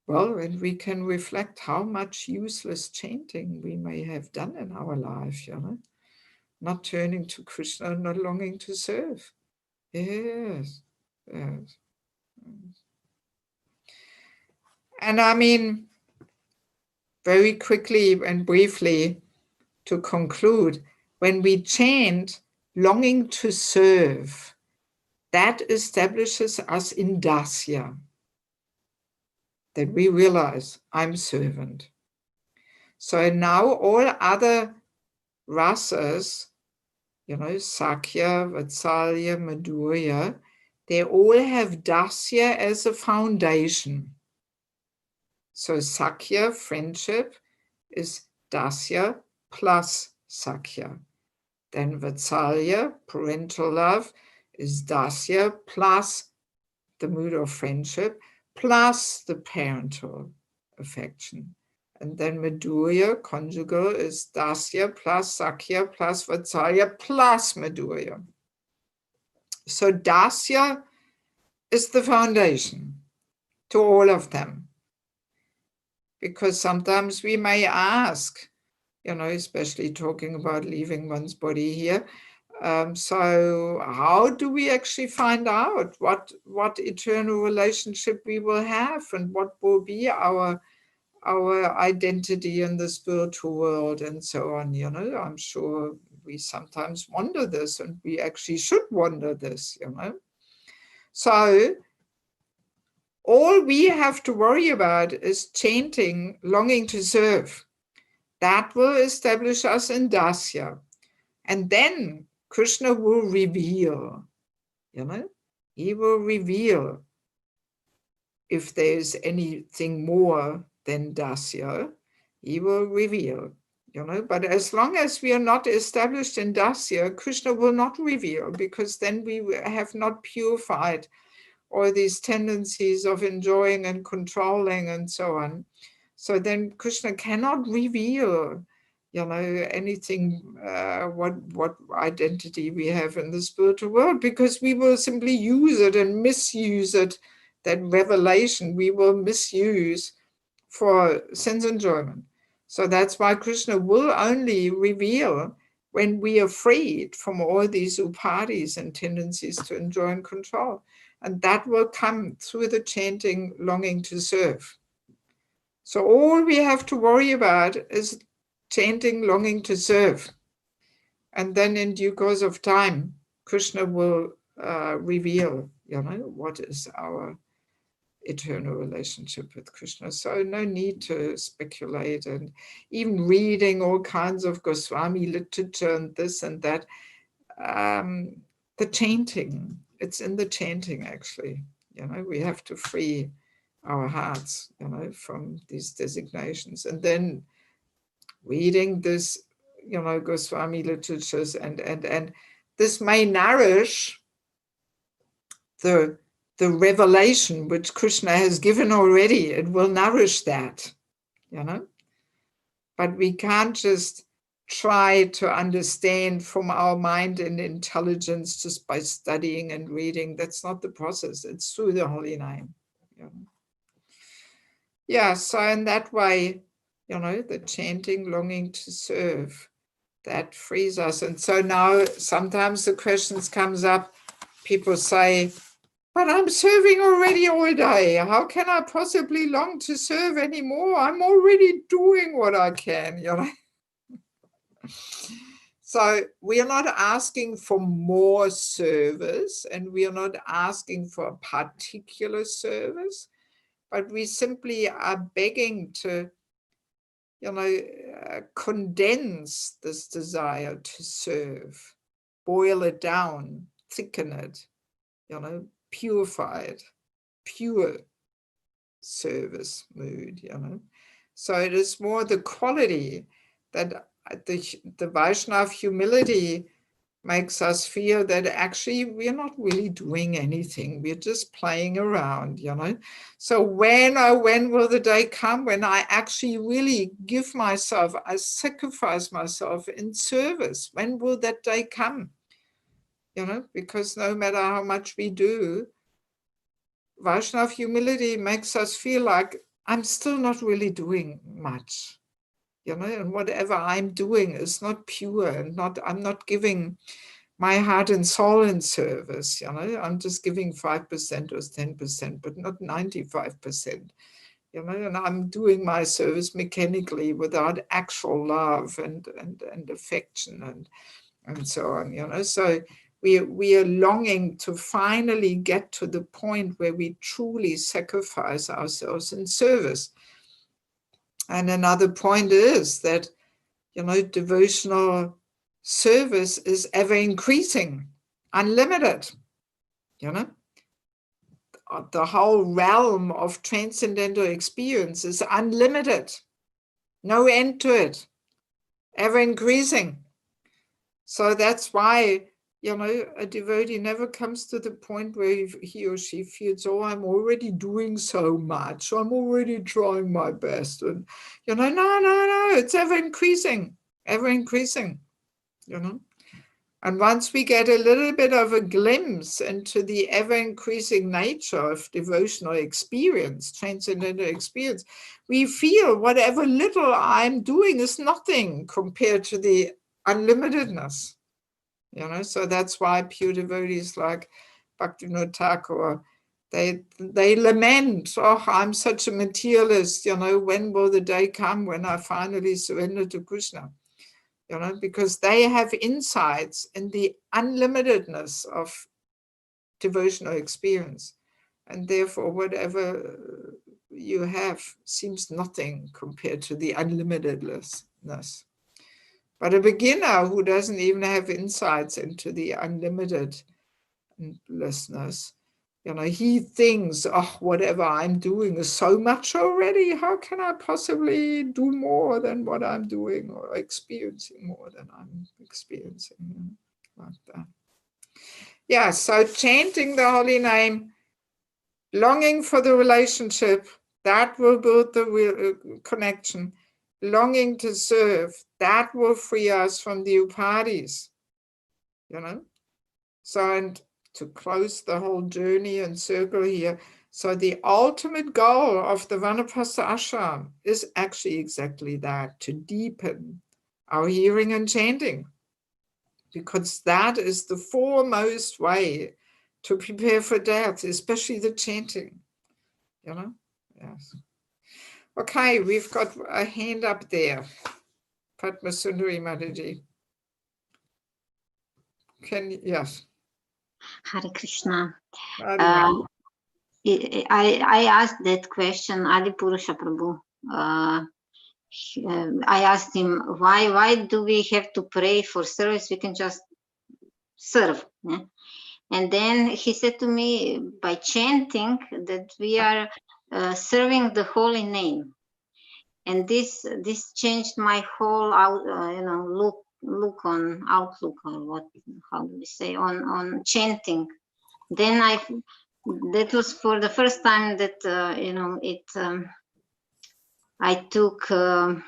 well, and we can reflect how much useless chanting we may have done in our life, not turning to Krishna, not longing to serve. Yes, yes. And I mean, very quickly and briefly to conclude, when we chant longing to serve, that establishes us in dasya, that we realize I'm servant. So now all other rasas, Sakya, Vatsalya, Madhurya, they all have dasya as a foundation. So Sakya, friendship, is dasya plus Sakya. Then Vatsalya, parental love, is dasya plus the mood of friendship, plus the parental affection. And then Madhurya, conjugal, is dasya plus Sakya plus Vatsalya plus Madhurya. So dasya is the foundation to all of them. Because sometimes we may ask, especially talking about leaving one's body here, so how do we actually find out what eternal relationship we will have, and what will be our identity in the spiritual world, and so on? I'm sure we sometimes wonder this, and we actually should wonder this. So all we have to worry about is chanting longing to serve. That will establish us in dasya, and then Krishna will reveal, he will reveal if there's anything more than dasya, he will reveal, but as long as we are not established in dasya, Krishna will not reveal, because then we have not purified all these tendencies of enjoying and controlling and so on. So then Krishna cannot reveal, anything, what identity we have in the spiritual world, because we will simply use it and misuse it. That revelation we will misuse for sense enjoyment. So that's why Krishna will only reveal when we are freed from all these upadhis and tendencies to enjoy and control. And that will come through the chanting, longing to serve. So all we have to worry about is chanting, longing to serve. And then in due course of time, Krishna will reveal, what is our eternal relationship with Krishna. So no need to speculate, and even reading all kinds of Goswami literature and this and that. The chanting, it's in the chanting actually. We have to free our hearts, from these designations. And then reading this, Goswami literatures, and this may nourish the revelation which Krishna has given already. It will nourish that, But we can't just try to understand from our mind and intelligence just by studying and reading. That's not the process. It's through the holy name. Yeah, so in that way, the chanting, longing to serve, that frees us. And so now sometimes the questions comes up, people say, but I'm serving already all day. How can I possibly long to serve anymore? I'm already doing what I can, So we are not asking for more service, and we are not asking for a particular service, but we simply are begging to, condense this desire to serve, boil it down, thicken it, purify it, pure service mood, So it is more the quality that the Vaishnava humility makes us feel that actually we're not really doing anything. We're just playing around, So when will the day come when I actually really give myself, I sacrifice myself in service? When will that day come? Because no matter how much we do, Vaishnava humility makes us feel like I'm still not really doing much, and whatever I'm doing is not pure, and I'm not giving my heart and soul in service, I'm just giving 5% or 10%, but not 95%, and I'm doing my service mechanically without actual love and affection and so on, so we are longing to finally get to the point where we truly sacrifice ourselves in service. And another point is that, devotional service is ever increasing, unlimited, The whole realm of transcendental experience is unlimited, no end to it, ever increasing. So that's why, a devotee never comes to the point where he or she feels, oh, I'm already doing so much, I'm already trying my best. And, no, it's ever increasing, And once we get a little bit of a glimpse into the ever-increasing nature of devotional experience, transcendental experience, we feel whatever little I'm doing is nothing compared to the unlimitedness. So that's why pure devotees like Bhaktivinoda Thakur, they lament, oh, I'm such a materialist, when will the day come when I finally surrender to Krishna? Because they have insights in the unlimitedness of devotional experience. And therefore, whatever you have seems nothing compared to the unlimitedness. But a beginner who doesn't even have insights into the unlimitedness, he thinks, oh, whatever I'm doing is so much already. How can I possibly do more than what I'm doing, or experiencing more than I'm experiencing? Like that. Yeah, so chanting the holy name Longing for the relationship, that will build the connection. Longing to serve, that will free us from the upadis, you know. So, and to close the whole journey and circle here, so the ultimate goal of the Vanaprastha Ashram is actually exactly that, to deepen our hearing and chanting, because that is the foremost way to prepare for death, especially the chanting, you know. Yes. Okay, we've got a hand up there. Padma Sundari Mataji. Yes. Hare Krishna. Hare I asked that question, Adi Purusha Prabhu. I asked him, why do we have to pray for service? We can just serve. Yeah? And then he said to me, by chanting, that we are serving the holy name. And this changed my whole outlook on how do we say, on chanting. Then that was for the first time that I took a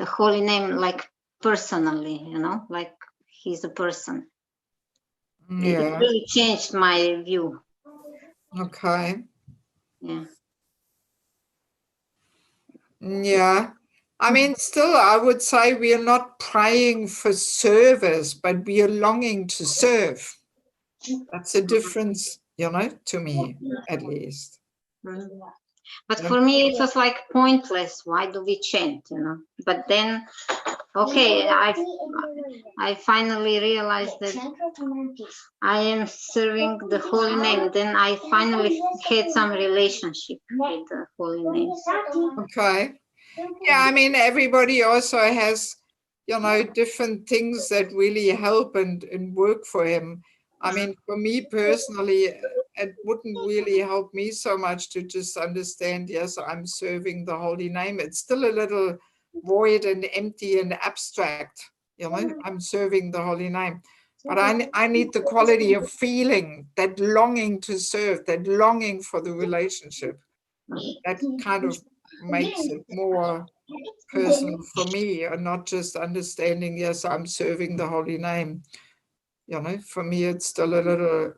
holy name like personally, like he's a person. Yeah. It really changed my view. Okay. Yeah. Yeah. I mean, still, I would say we are not praying for service, but we are longing to serve. That's a difference, to me, at least. But for me, it was like pointless. Why do we chant, But then, okay, I finally realized that I am serving the holy name. Then I finally had some relationship with the holy name. Okay. Yeah, I mean, everybody also has, different things that really help and work for him. I mean, for me personally, it wouldn't really help me so much to just understand, yes, I'm serving the holy name. It's still a little void and empty and abstract, I'm serving the holy name. But I need the quality of feeling, that longing to serve, that longing for the relationship. That kind of makes it more personal for me, and not just understanding, yes, I'm serving the holy name. For me, it's still a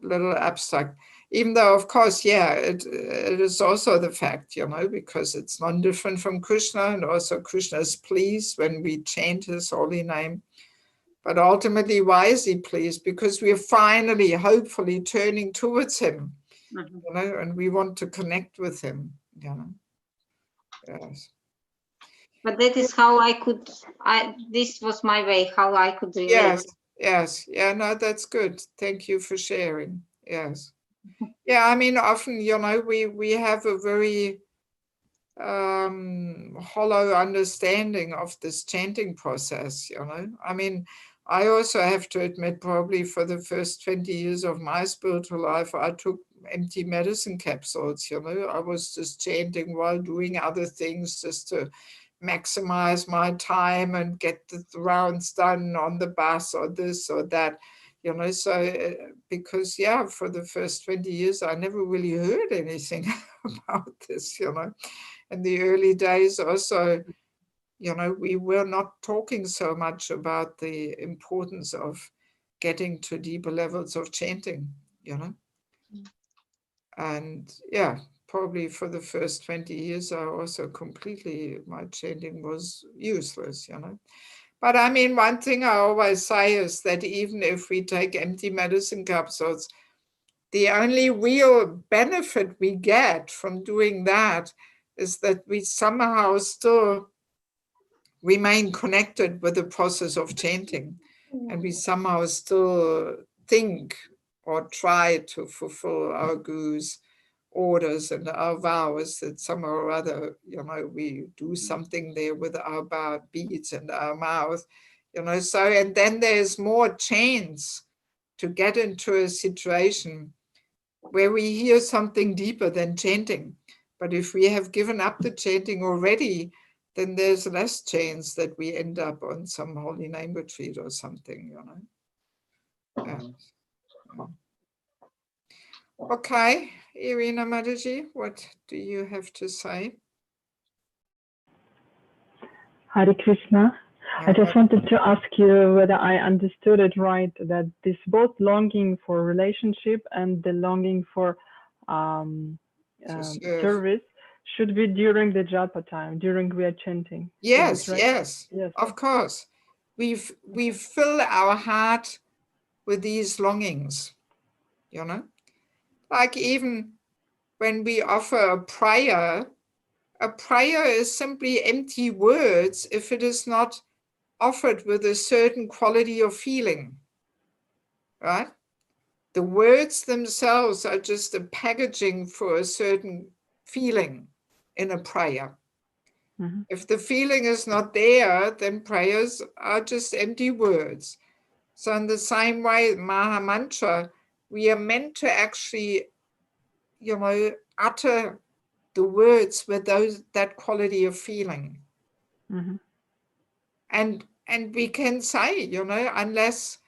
little abstract, even though, of course, yeah, it is also the fact, because it's not different from Krishna, and also Krishna is pleased when we chant his holy name. But ultimately, why is he pleased? Because we are finally, hopefully, turning towards him, and we want to connect with him, Yes. But that is how this was my way, how I could relate. Yes. Yeah, no, that's good. Thank you for sharing. Yes. Yeah, I mean, often, we have a very hollow understanding of this chanting process, I mean, I also have to admit, probably for the first 20 years of my spiritual life, I took empty medicine capsules, I was just chanting while doing other things, just to maximize my time and get the rounds done on the bus or this or that, so because, yeah, for the first 20 years, I never really heard anything about this, In the early days also, we were not talking so much about the importance of getting to deeper levels of chanting, And yeah, probably for the first 20 years, I also my chanting was useless, But I mean, one thing I always say is that even if we take empty medicine capsules, the only real benefit we get from doing that is that we somehow still remain connected with the process of chanting, and we somehow still think or try to fulfill our guru's orders and our vows, that somehow or other, we do something there with our beads and our mouth, so, and then there's more chance to get into a situation where we hear something deeper than chanting. But if we have given up the chanting already, then there's less chance that we end up on some holy name retreat or something, Yeah. Okay. Irina Mataji, what do you have to say? Hare Krishna. I just wanted to ask you whether I understood it right, that this both longing for relationship and the longing for service should be during the japa time, during we are chanting. Yes, right? yes, of course. We fill our heart with these longings, you know? Like even when we offer a prayer is simply empty words if it is not offered with a certain quality of feeling, right? The words themselves are just a packaging for a certain feeling in a prayer. Mm-hmm. If the feeling is not there, then prayers are just empty words. So in the same way, Maha Mantra, we are meant to actually, utter the words with that quality of feeling. Mm-hmm. And we can say, unless,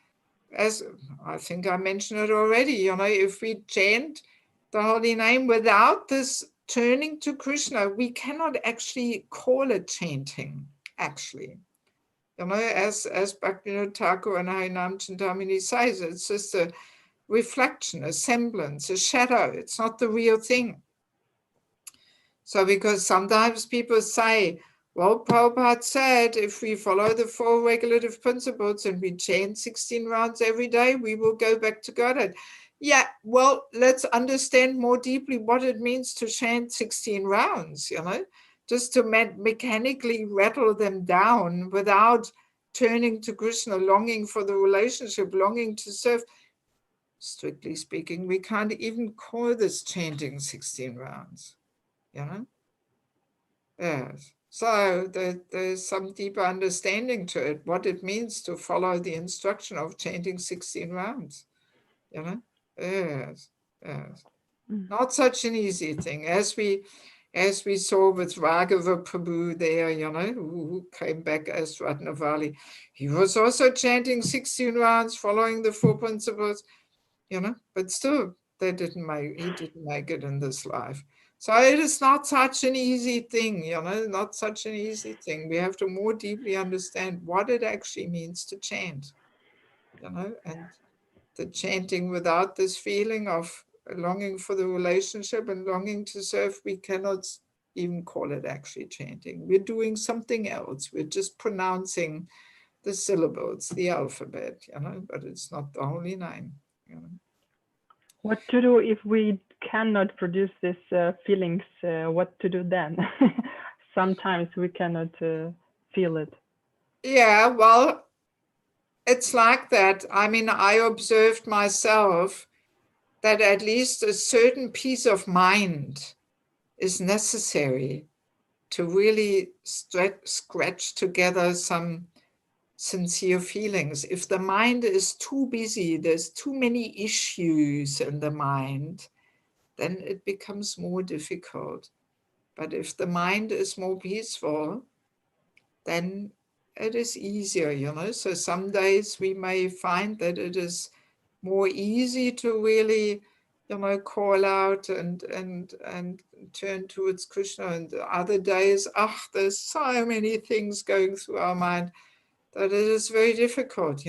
as I think I mentioned it already, if we chant the holy name without this turning to Krishna, we cannot actually call it chanting, actually. As Bhaktivinoda Thakur and Harinam Chintamani says, it's just a reflection, a semblance, a shadow. It's not the real thing. So because sometimes people say, well, Prabhupada said, if we follow the 4 regulative principles and we chant 16 rounds every day, we will go back to Godhead. Yeah, well, let's understand more deeply what it means to chant 16 rounds, just to mechanically rattle them down without turning to Krishna, longing for the relationship, longing to serve. Strictly speaking, we can't even call this chanting 16 rounds, Yes. So there's some deeper understanding to it, what it means to follow the instruction of chanting 16 rounds. Yes, yes. Not such an easy thing. As we saw with Raghava Prabhu there, who came back as Ratnavali. He was also chanting 16 rounds, following the 4 principles, but still he didn't make it in this life. So it is not such an easy thing, not such an easy thing. We have to more deeply understand what it actually means to chant, and the chanting without this feeling of longing for the relationship and longing to serve, we cannot even call it actually chanting. We're doing something else. We're just pronouncing the syllables, the alphabet, but it's not the holy name. What to do if we cannot produce these feelings? What to do then? Sometimes we cannot feel it. Yeah, well, it's like that. I mean, I observed myself that at least a certain peace of mind is necessary to really scratch together some sincere feelings. If the mind is too busy, there's too many issues in the mind, then it becomes more difficult. But if the mind is more peaceful, then it is easier, So some days we may find that it is more easy to really, call out and turn towards Krishna. And other days, there's so many things going through our mind that it is very difficult,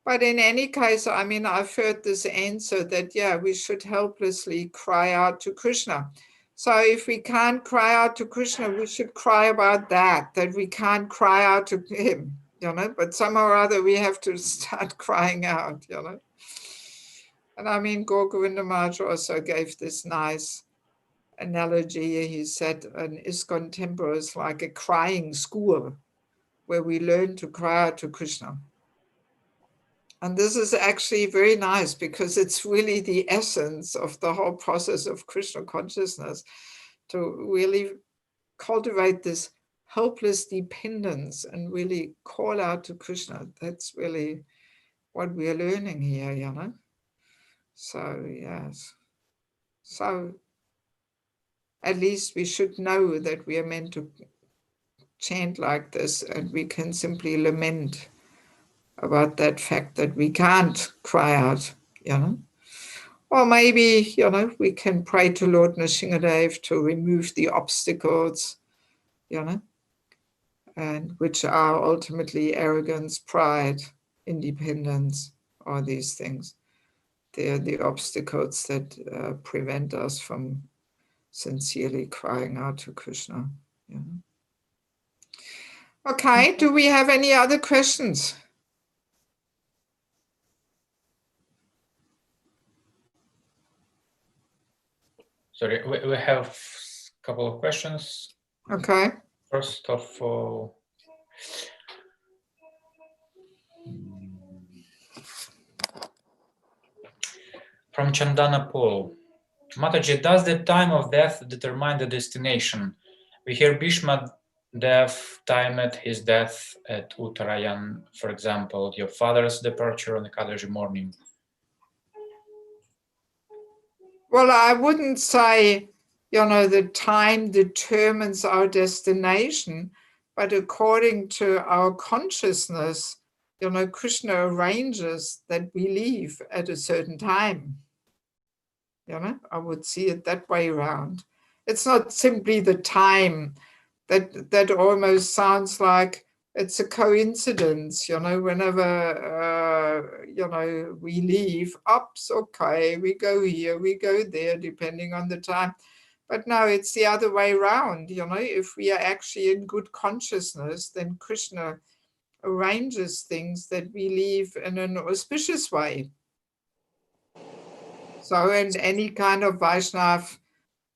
But in any case, I mean, I've heard this answer that, yeah, we should helplessly cry out to Krishna. So if we can't cry out to Krishna, we should cry about that we can't cry out to him, But somehow or other, we have to start crying out, And I mean, Gaur Govinda Maharaj also gave this nice analogy. He said an ISKCON temple is like a crying school where we learn to cry out to Krishna. And this is actually very nice because it's really the essence of the whole process of Krishna consciousness, to really cultivate this helpless dependence and really call out to Krishna. That's really what we are learning here, So, yes. So, at least we should know that we are meant to chant like this, and we can simply lament about that fact that we can't cry out, Or maybe, you know, we can pray to Lord Nrsimhadev to remove the obstacles, you know, and which are ultimately arrogance, pride, independence, all these things. They're the obstacles that prevent us from sincerely crying out to Krishna. You know? Okay, do we have any other questions? Sorry, we have a couple of questions. Okay. First of all, from Chandana Paul. Mataji, does the time of death determine the destination? We hear Bhishma Dev timed his death at Uttarayan, for example, your father's departure on Ekadashi morning. Well, I wouldn't say, you know, the time determines our destination, but according to our consciousness, you know, Krishna arranges that we leave at a certain time. You know, I would see it that way around. It's not simply the time. That almost sounds like it's a coincidence, you know, whenever, you know, we leave, ups, okay, we go here, we go there, depending on the time. But no, it's the other way around, you know, if we are actually in good consciousness, then Krishna arranges things that we leave in an auspicious way. So, and any kind of Vaishnav,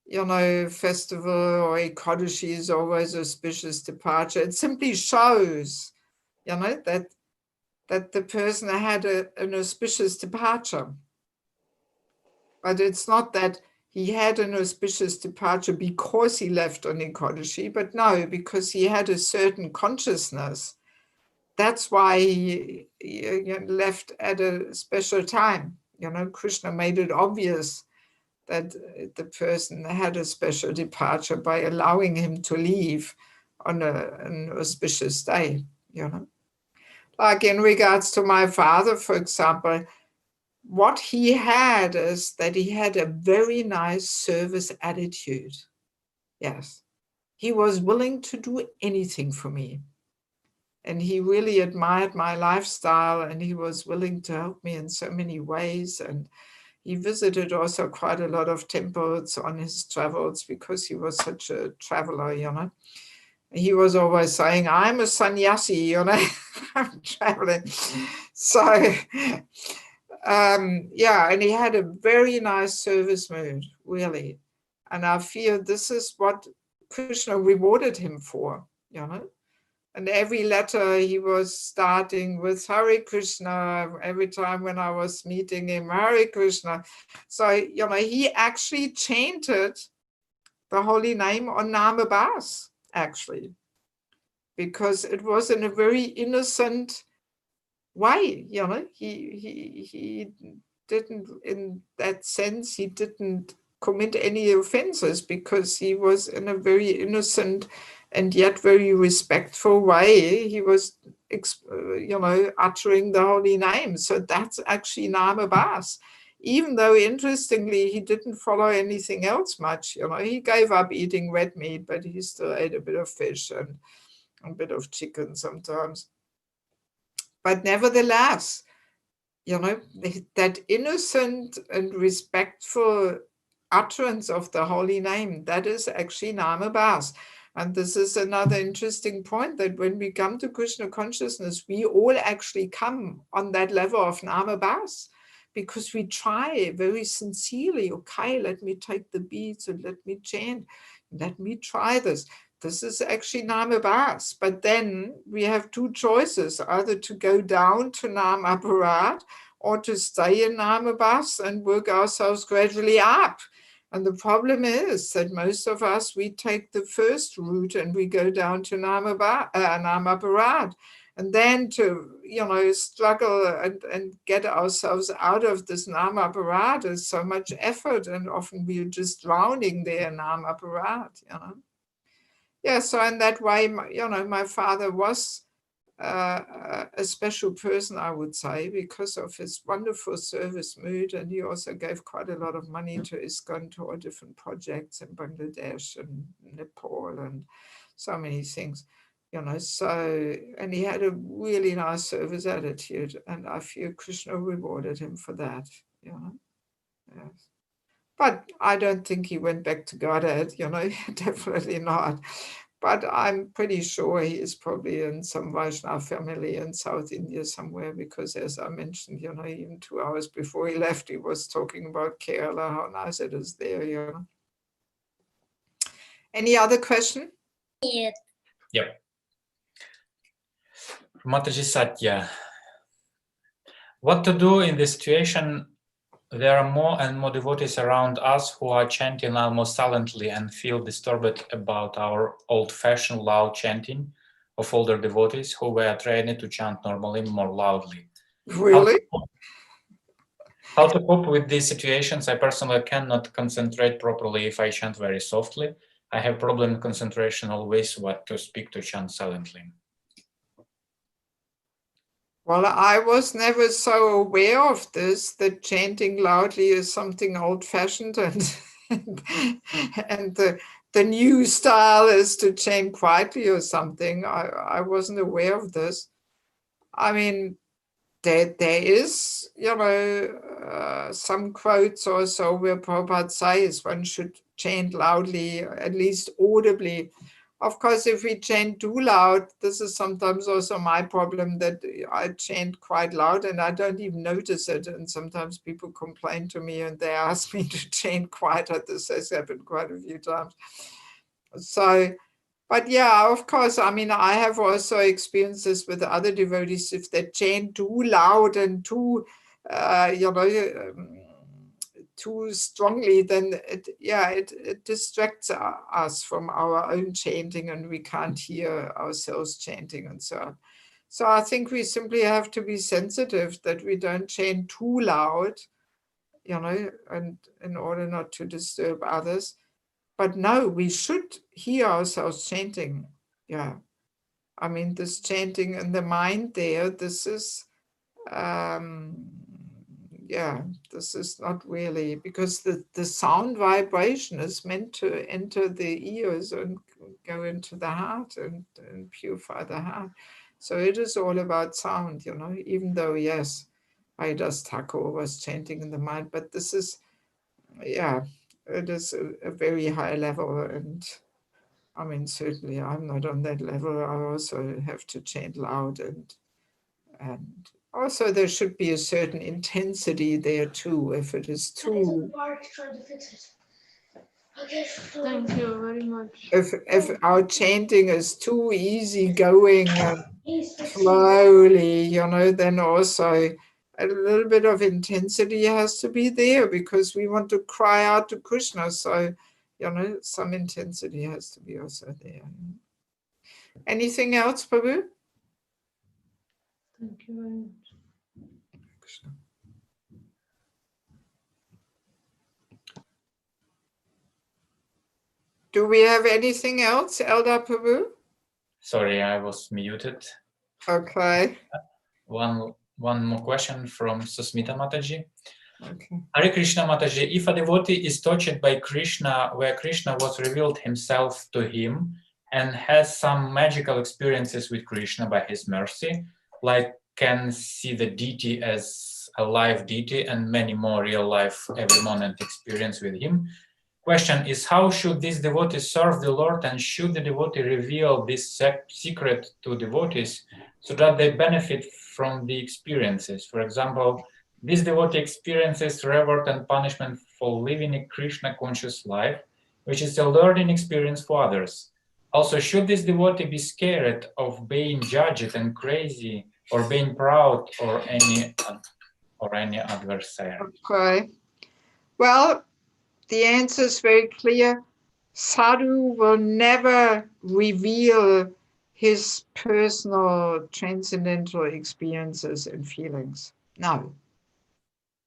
you know, festival or Ekadashi is always auspicious departure. It simply shows, you know, that the person had an auspicious departure. But it's not that he had an auspicious departure because he left on Ekadashi, but no, because he had a certain consciousness. That's why he left at a special time. You know, Krishna made it obvious that the person had a special departure by allowing him to leave on an auspicious day, you know. Like in regards to my father, for example, what he had is that he had a very nice service attitude. Yes. He was willing to do anything for me. And he really admired my lifestyle, and he was willing to help me in so many ways. And he visited also quite a lot of temples on his travels because he was such a traveler, you know. He was always saying, I'm a sannyasi, you know, I'm traveling. So, yeah, and he had a very nice service mood, really. And I feel this is what Krishna rewarded him for, you know. And every letter he was starting with Hare Krishna, every time when I was meeting him, Hare Krishna. So, you know, he actually chanted the holy name on Namabas, actually, because it was in a very innocent way, you know. He didn't, in that sense, he didn't commit any offenses because he was in a very innocent and yet very respectful way. He was, you know, uttering the holy name. So that's actually Namabas. Even though, interestingly, he didn't follow anything else much. You know, he gave up eating red meat, but he still ate a bit of fish and a bit of chicken sometimes. But nevertheless, you know, that innocent and respectful utterance of the holy name, that is actually Namabas. And this is another interesting point, that when we come to Krishna consciousness, we all actually come on that level of Namabas, because we try very sincerely, okay, let me take the beads and let me chant, let me try this. This is actually Namabas. But then we have two choices, either to go down to Nam Aparat or to stay in Namabas and work ourselves gradually up. And the problem is that most of us, we take the first route and we go down to Nam Aparat. And then to, you know, struggle and get ourselves out of this Nam Aparat is so much effort, and often we're just drowning there in Nam Aparat, you know. Yeah, so in that way, you know, my father was a special person, I would say, because of his wonderful service mood, and he also gave quite a lot of money to ISKCON, to all different projects in Bangladesh and Nepal and so many things, you know. So, and he had a really nice service attitude, and I feel Krishna rewarded him for that, you know. Yes. But I don't think he went back to Godhead, you know, definitely not. But I'm pretty sure he is probably in some Vaishnava family in South India somewhere, because as I mentioned, you know, even 2 hours before he left, he was talking about Kerala, how nice it is there, you know. Any other question? Yep. Mataji Satya. What to do in this situation? There are more and more devotees around us who are chanting almost silently and feel disturbed about our old-fashioned loud chanting of older devotees who were trained to chant normally more loudly. Really? How to cope with these situations? I personally cannot concentrate properly if I chant very softly. I have problem concentration always what to speak to chant silently. Well, I was never so aware of this, that chanting loudly is something old-fashioned, and and the new style is to chant quietly or something. I wasn't aware of this. I mean, there is, you know, some quotes also where Prabhupada says one should chant loudly, at least audibly. Of course, if we chant too loud, this is sometimes also my problem, that I chant quite loud and I don't even notice it. And sometimes people complain to me and they ask me to chant quieter. This has happened quite a few times. So, but yeah, of course, I mean, I have also experienced this with other devotees. If they chant too loud and too, you know, too strongly, then it distracts us from our own chanting, and we can't hear ourselves chanting and so on. So I think we simply have to be sensitive that we don't chant too loud, you know, and in order not to disturb others. But no, we should hear ourselves chanting. Yeah. I mean, this chanting in the mind there, this is, yeah, this is not really, because the sound vibration is meant to enter the ears and go into the heart and purify the heart. So it is all about sound, you know, even though, yes, Haridas Thakur was chanting in the mind, but this is, yeah, it is a very high level. And I mean, certainly I'm not on that level. I also have to chant loud, and also there should be a certain intensity there too. If it is too, Thank you very much. if our chanting is too easy going and slowly, you know, then also a little bit of intensity has to be there, because we want to cry out to Krishna. So, you know, some intensity has to be also there. Anything else, Prabhu? Thank you very much. Do we have anything else, Elder Prabhu? Sorry, I was muted. Okay. One more question from Susmita Mataji. Okay. Hare Krishna Mataji, if a devotee is touched by Krishna, where Krishna was revealed himself to him and has some magical experiences with Krishna by his mercy, like can see the deity as a live deity and many more real life every moment experience with him. Question is, how should this devotee serve the Lord, and should the devotee reveal this secret to devotees so that they benefit from the experiences? For example, this devotee experiences reward and punishment for living a Krishna conscious life, which is a learning experience for others. Also, should this devotee be scared of being judged and crazy, or being proud, or any adversary? Okay. Well, the answer is very clear. Sadhu will never reveal his personal transcendental experiences and feelings. No.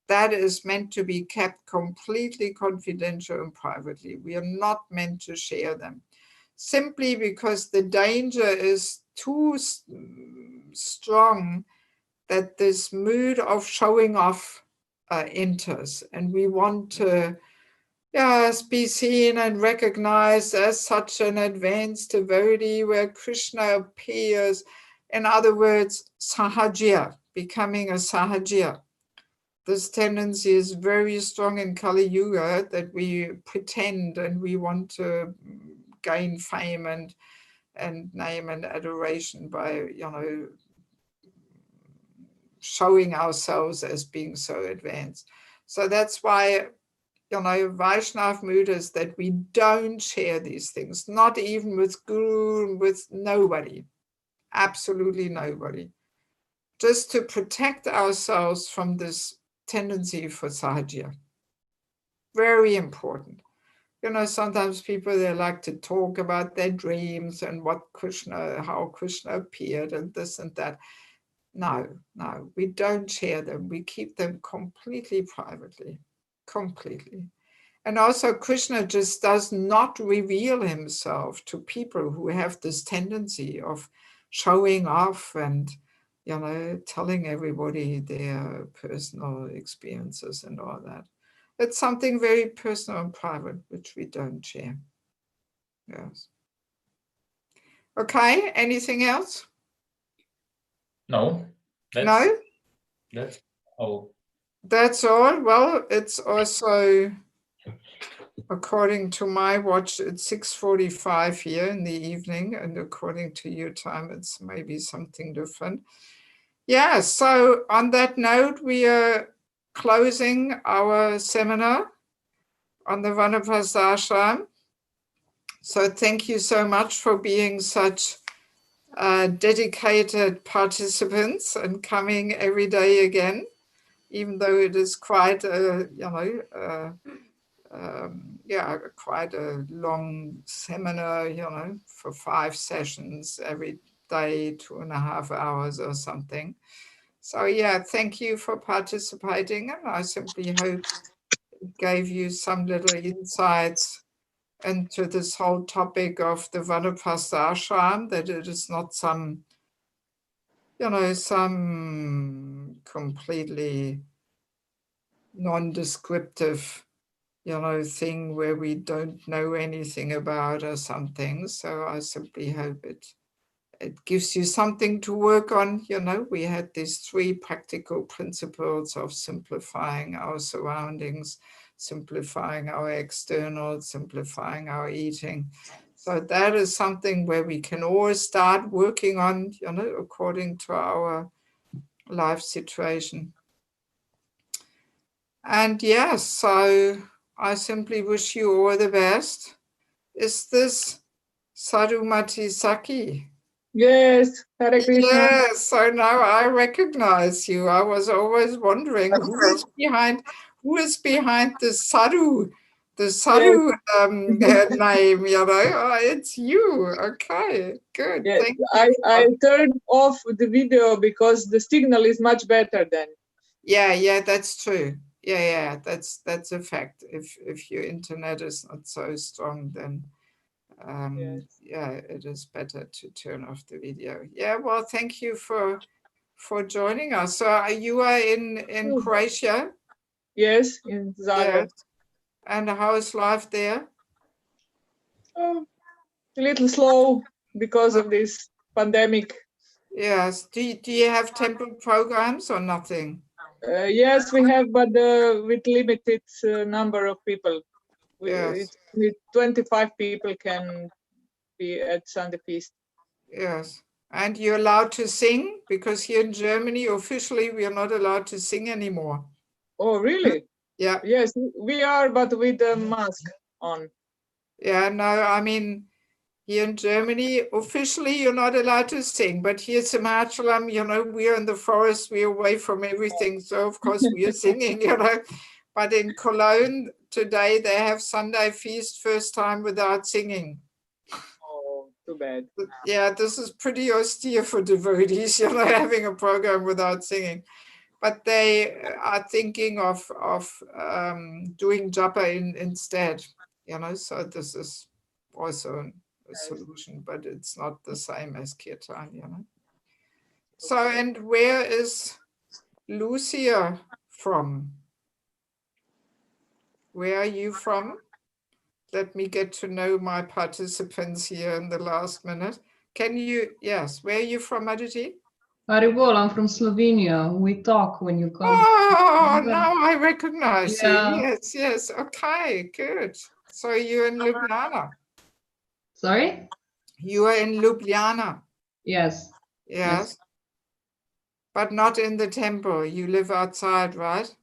That is meant to be kept completely confidential and privately. We are not meant to share them, simply because the danger is too strong that this mood of showing off enters, and we want to be seen and recognized as such an advanced devotee where Krishna appears. In other words, sahajya, becoming a sahajya. This tendency is very strong in Kali Yuga, that we pretend and we want to gain fame and name and adoration by, showing ourselves as being so advanced. So that's why, Vaishnav mood is that we don't share these things, not even with guru, with nobody, absolutely nobody, just to protect ourselves from this tendency for sahajya. Very important. Sometimes people, they like to talk about their dreams and how Krishna appeared and this and that. No, we don't share them. We keep them completely privately, completely. And also Krishna just does not reveal himself to people who have this tendency of showing off and, telling everybody their personal experiences and all that. It's something very personal and private, which we don't share. Yes. Okay, anything else? No. No? That's all. That's all. Well, it's also, according to my watch, it's 6:45 here in the evening, and according to your time, it's maybe something different. Yeah, so on that note, we are closing our seminar on the Vanaprastha Ashram. So thank you so much for being such dedicated participants and coming every day again, even though it is quite quite a long seminar, for 5 sessions every day, 2.5 hours or something. So yeah, thank you for participating, and I simply hope it gave you some little insights into this whole topic of the Vanaprastha Ashram, that it is not some, some completely non-descriptive, thing where we don't know anything about or something. So I simply hope it gives you something to work on. We had these 3 practical principles of simplifying our surroundings, simplifying our external, simplifying our eating. So that is something where we can all start working on, according to our life situation. And yes, so I simply wish you all the best. Is this Sadhumati Saki? Yes, Hare Krishna. Yes, so now I recognize you. I was always wondering who is behind the sadhu name, it's you. Okay, good. Yes, Thank you. I turned off the video because the signal is much better then. Yeah, that's true. Yeah, that's a fact. If your internet is not so strong, then Yes. yeah, it is better to turn off the video. Yeah, well, thank you for joining us. So you are in Croatia? Yes, in Zagreb. Yes. And how is life there? Oh, a little slow because of this pandemic. Yes. Do you have temple programs or nothing? Yes, we have, but with limited number of people. Yes. With 25 people can be at Sunday feast. Yes. And you're allowed to sing? Because here in Germany, officially, we are not allowed to sing anymore. Oh, really? Yeah. Yes, we are, but with a mask on. Yeah, no, I mean, here in Germany, officially, you're not allowed to sing. But here in Himachalam, we're in the forest, we're away from everything. So, of course, we are singing, But in Cologne, today, they have Sunday feast, first time without singing. Oh, too bad. Yeah, this is pretty austere for devotees, having a program without singing. But they are thinking of doing japa instead, so this is also a solution, but it's not the same as kirtan, So, and where is Lucia from? Where are you from? Let me get to know my participants here in the last minute. Can you, yes, where are you from, Aditi? Haribol, I'm from Slovenia. We talk when you come. Oh, now I recognize you. Yeah. Yes, yes. Okay, good. So you're in Ljubljana. Sorry? You are in Ljubljana. Yes. Yes. But not in the temple. You live outside, right?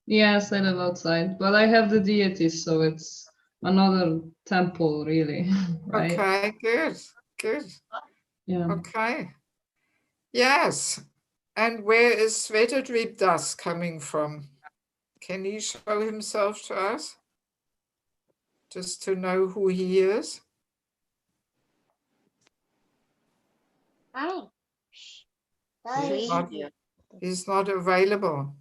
Yes, I live outside, but I have the deities, so it's another temple, really. Right? Okay, good, good. Yeah. Okay. Yes. And where is Svetadrip Das coming from? Can he show himself to us? Just to know who he is? He's not available.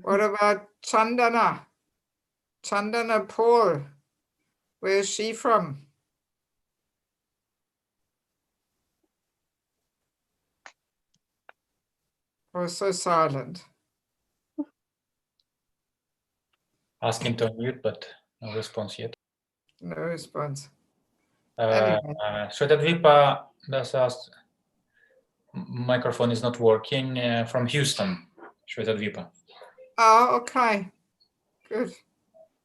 What about Chandana? Chandana Paul, where is she from? Also silent. Ask him to unmute, but no response yet. No response. Anyway. Shwetadvipa does ask, microphone is not working, from Houston, Shwetadvipa. Oh, okay. Good.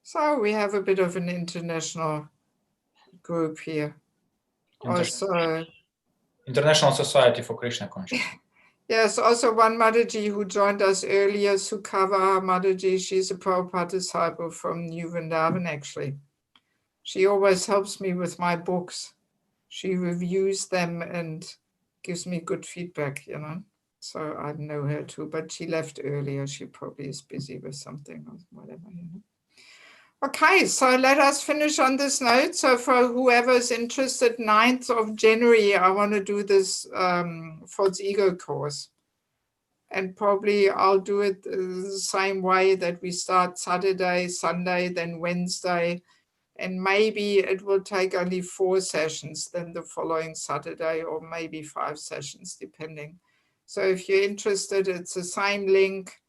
So we have a bit of an international group here. Also, International Society for Krishna Consciousness. yes, also one Mataji who joined us earlier, Sukava Mataji. She's a Prabhupada disciple from New Vrindavan, actually. She always helps me with my books. She reviews them and gives me good feedback, you know. So I know her too, but she left earlier. She probably is busy with something or whatever, you know. Okay, so let us finish on this note. So for whoever is interested, 9th of January, I want to do this false ego course. And probably I'll do it the same way that we start Saturday, Sunday, then Wednesday. And maybe it will take only 4 sessions, then the following Saturday, or maybe 5 sessions, depending. So if you're interested, it's the same link,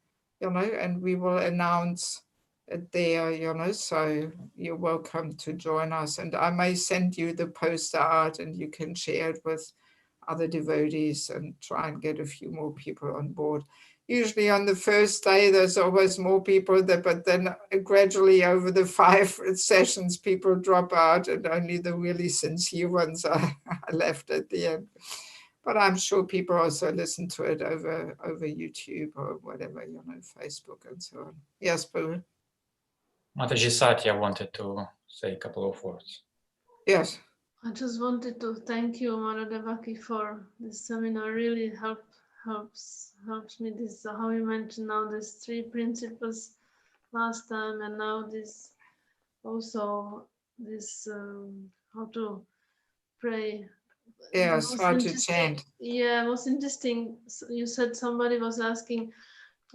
you know, and we will announce it there, you know, so you're welcome to join us. And I may send you the poster art and you can share it with other devotees and try and get a few more people on board. Usually on the first day, there's always more people there, but then gradually over the 5 sessions, people drop out and only the really sincere ones are left at the end. But I'm sure people also listen to it over YouTube or whatever, you know, Facebook and so on. Yes, Bill? Mataji Satya wanted to say a couple of words. Yes. I just wanted to thank you, Maradevaki, for this seminar. Really helps me. This how you mentioned now these 3 principles last time, and now this also this how to pray. Yes, how to chant. Yeah, most interesting. You said somebody was asking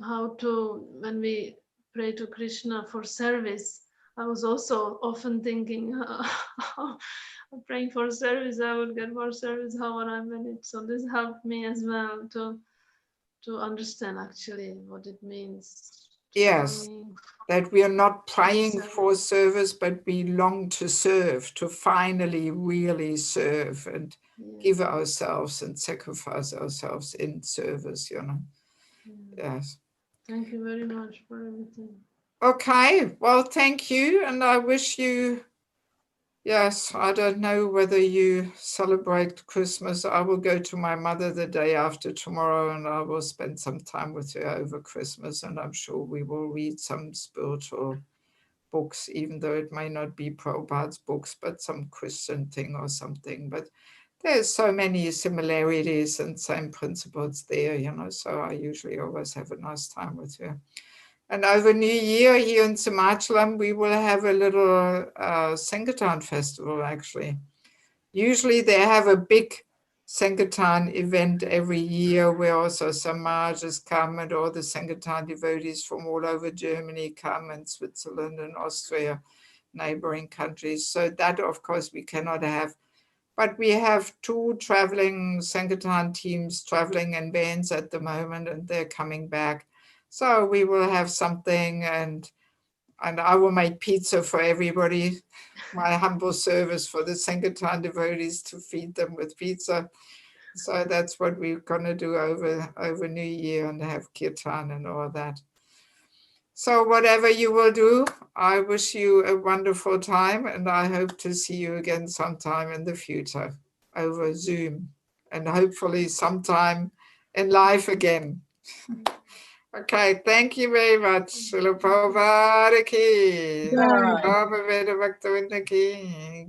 how to, when we pray to Krishna for service. I was also often thinking, praying for service, I would get more service. How would I manage? So this helped me as well to understand actually what it means. Yes, that we are not praying for service, but we long to serve, to finally really serve and give ourselves and sacrifice ourselves in service, you know. Yes. Thank you very much for everything. Okay, well, thank you. And I wish you, yes, I don't know whether you celebrate Christmas. I will go to my mother the day after tomorrow and I will spend some time with her over Christmas. And I'm sure we will read some spiritual books, even though it may not be Prabhupada's books, but some Christian thing or something. But there's so many similarities and same principles there, you know, so I usually always have a nice time with her. And over New Year here in Simachalam, we will have a little Sankirtan festival, actually. Usually they have a big Sankirtan event every year where also Samajas come and all the Sankirtan devotees from all over Germany come, and Switzerland and Austria, neighboring countries. So that, of course, we cannot have But we have 2 traveling Sankirtan teams traveling in vans at the moment, and they're coming back. So we will have something, and I will make pizza for everybody. My humble service for the Sankirtan devotees to feed them with pizza. So that's what we're going to do over New Year, and have kirtan and all that. So whatever you will do, I wish you a wonderful time, and I hope to see you again sometime in the future over Zoom, and hopefully sometime in life again. Okay, thank you very much. Srila Prabhupada ki. Prabhupada Bhaktivinoda ki.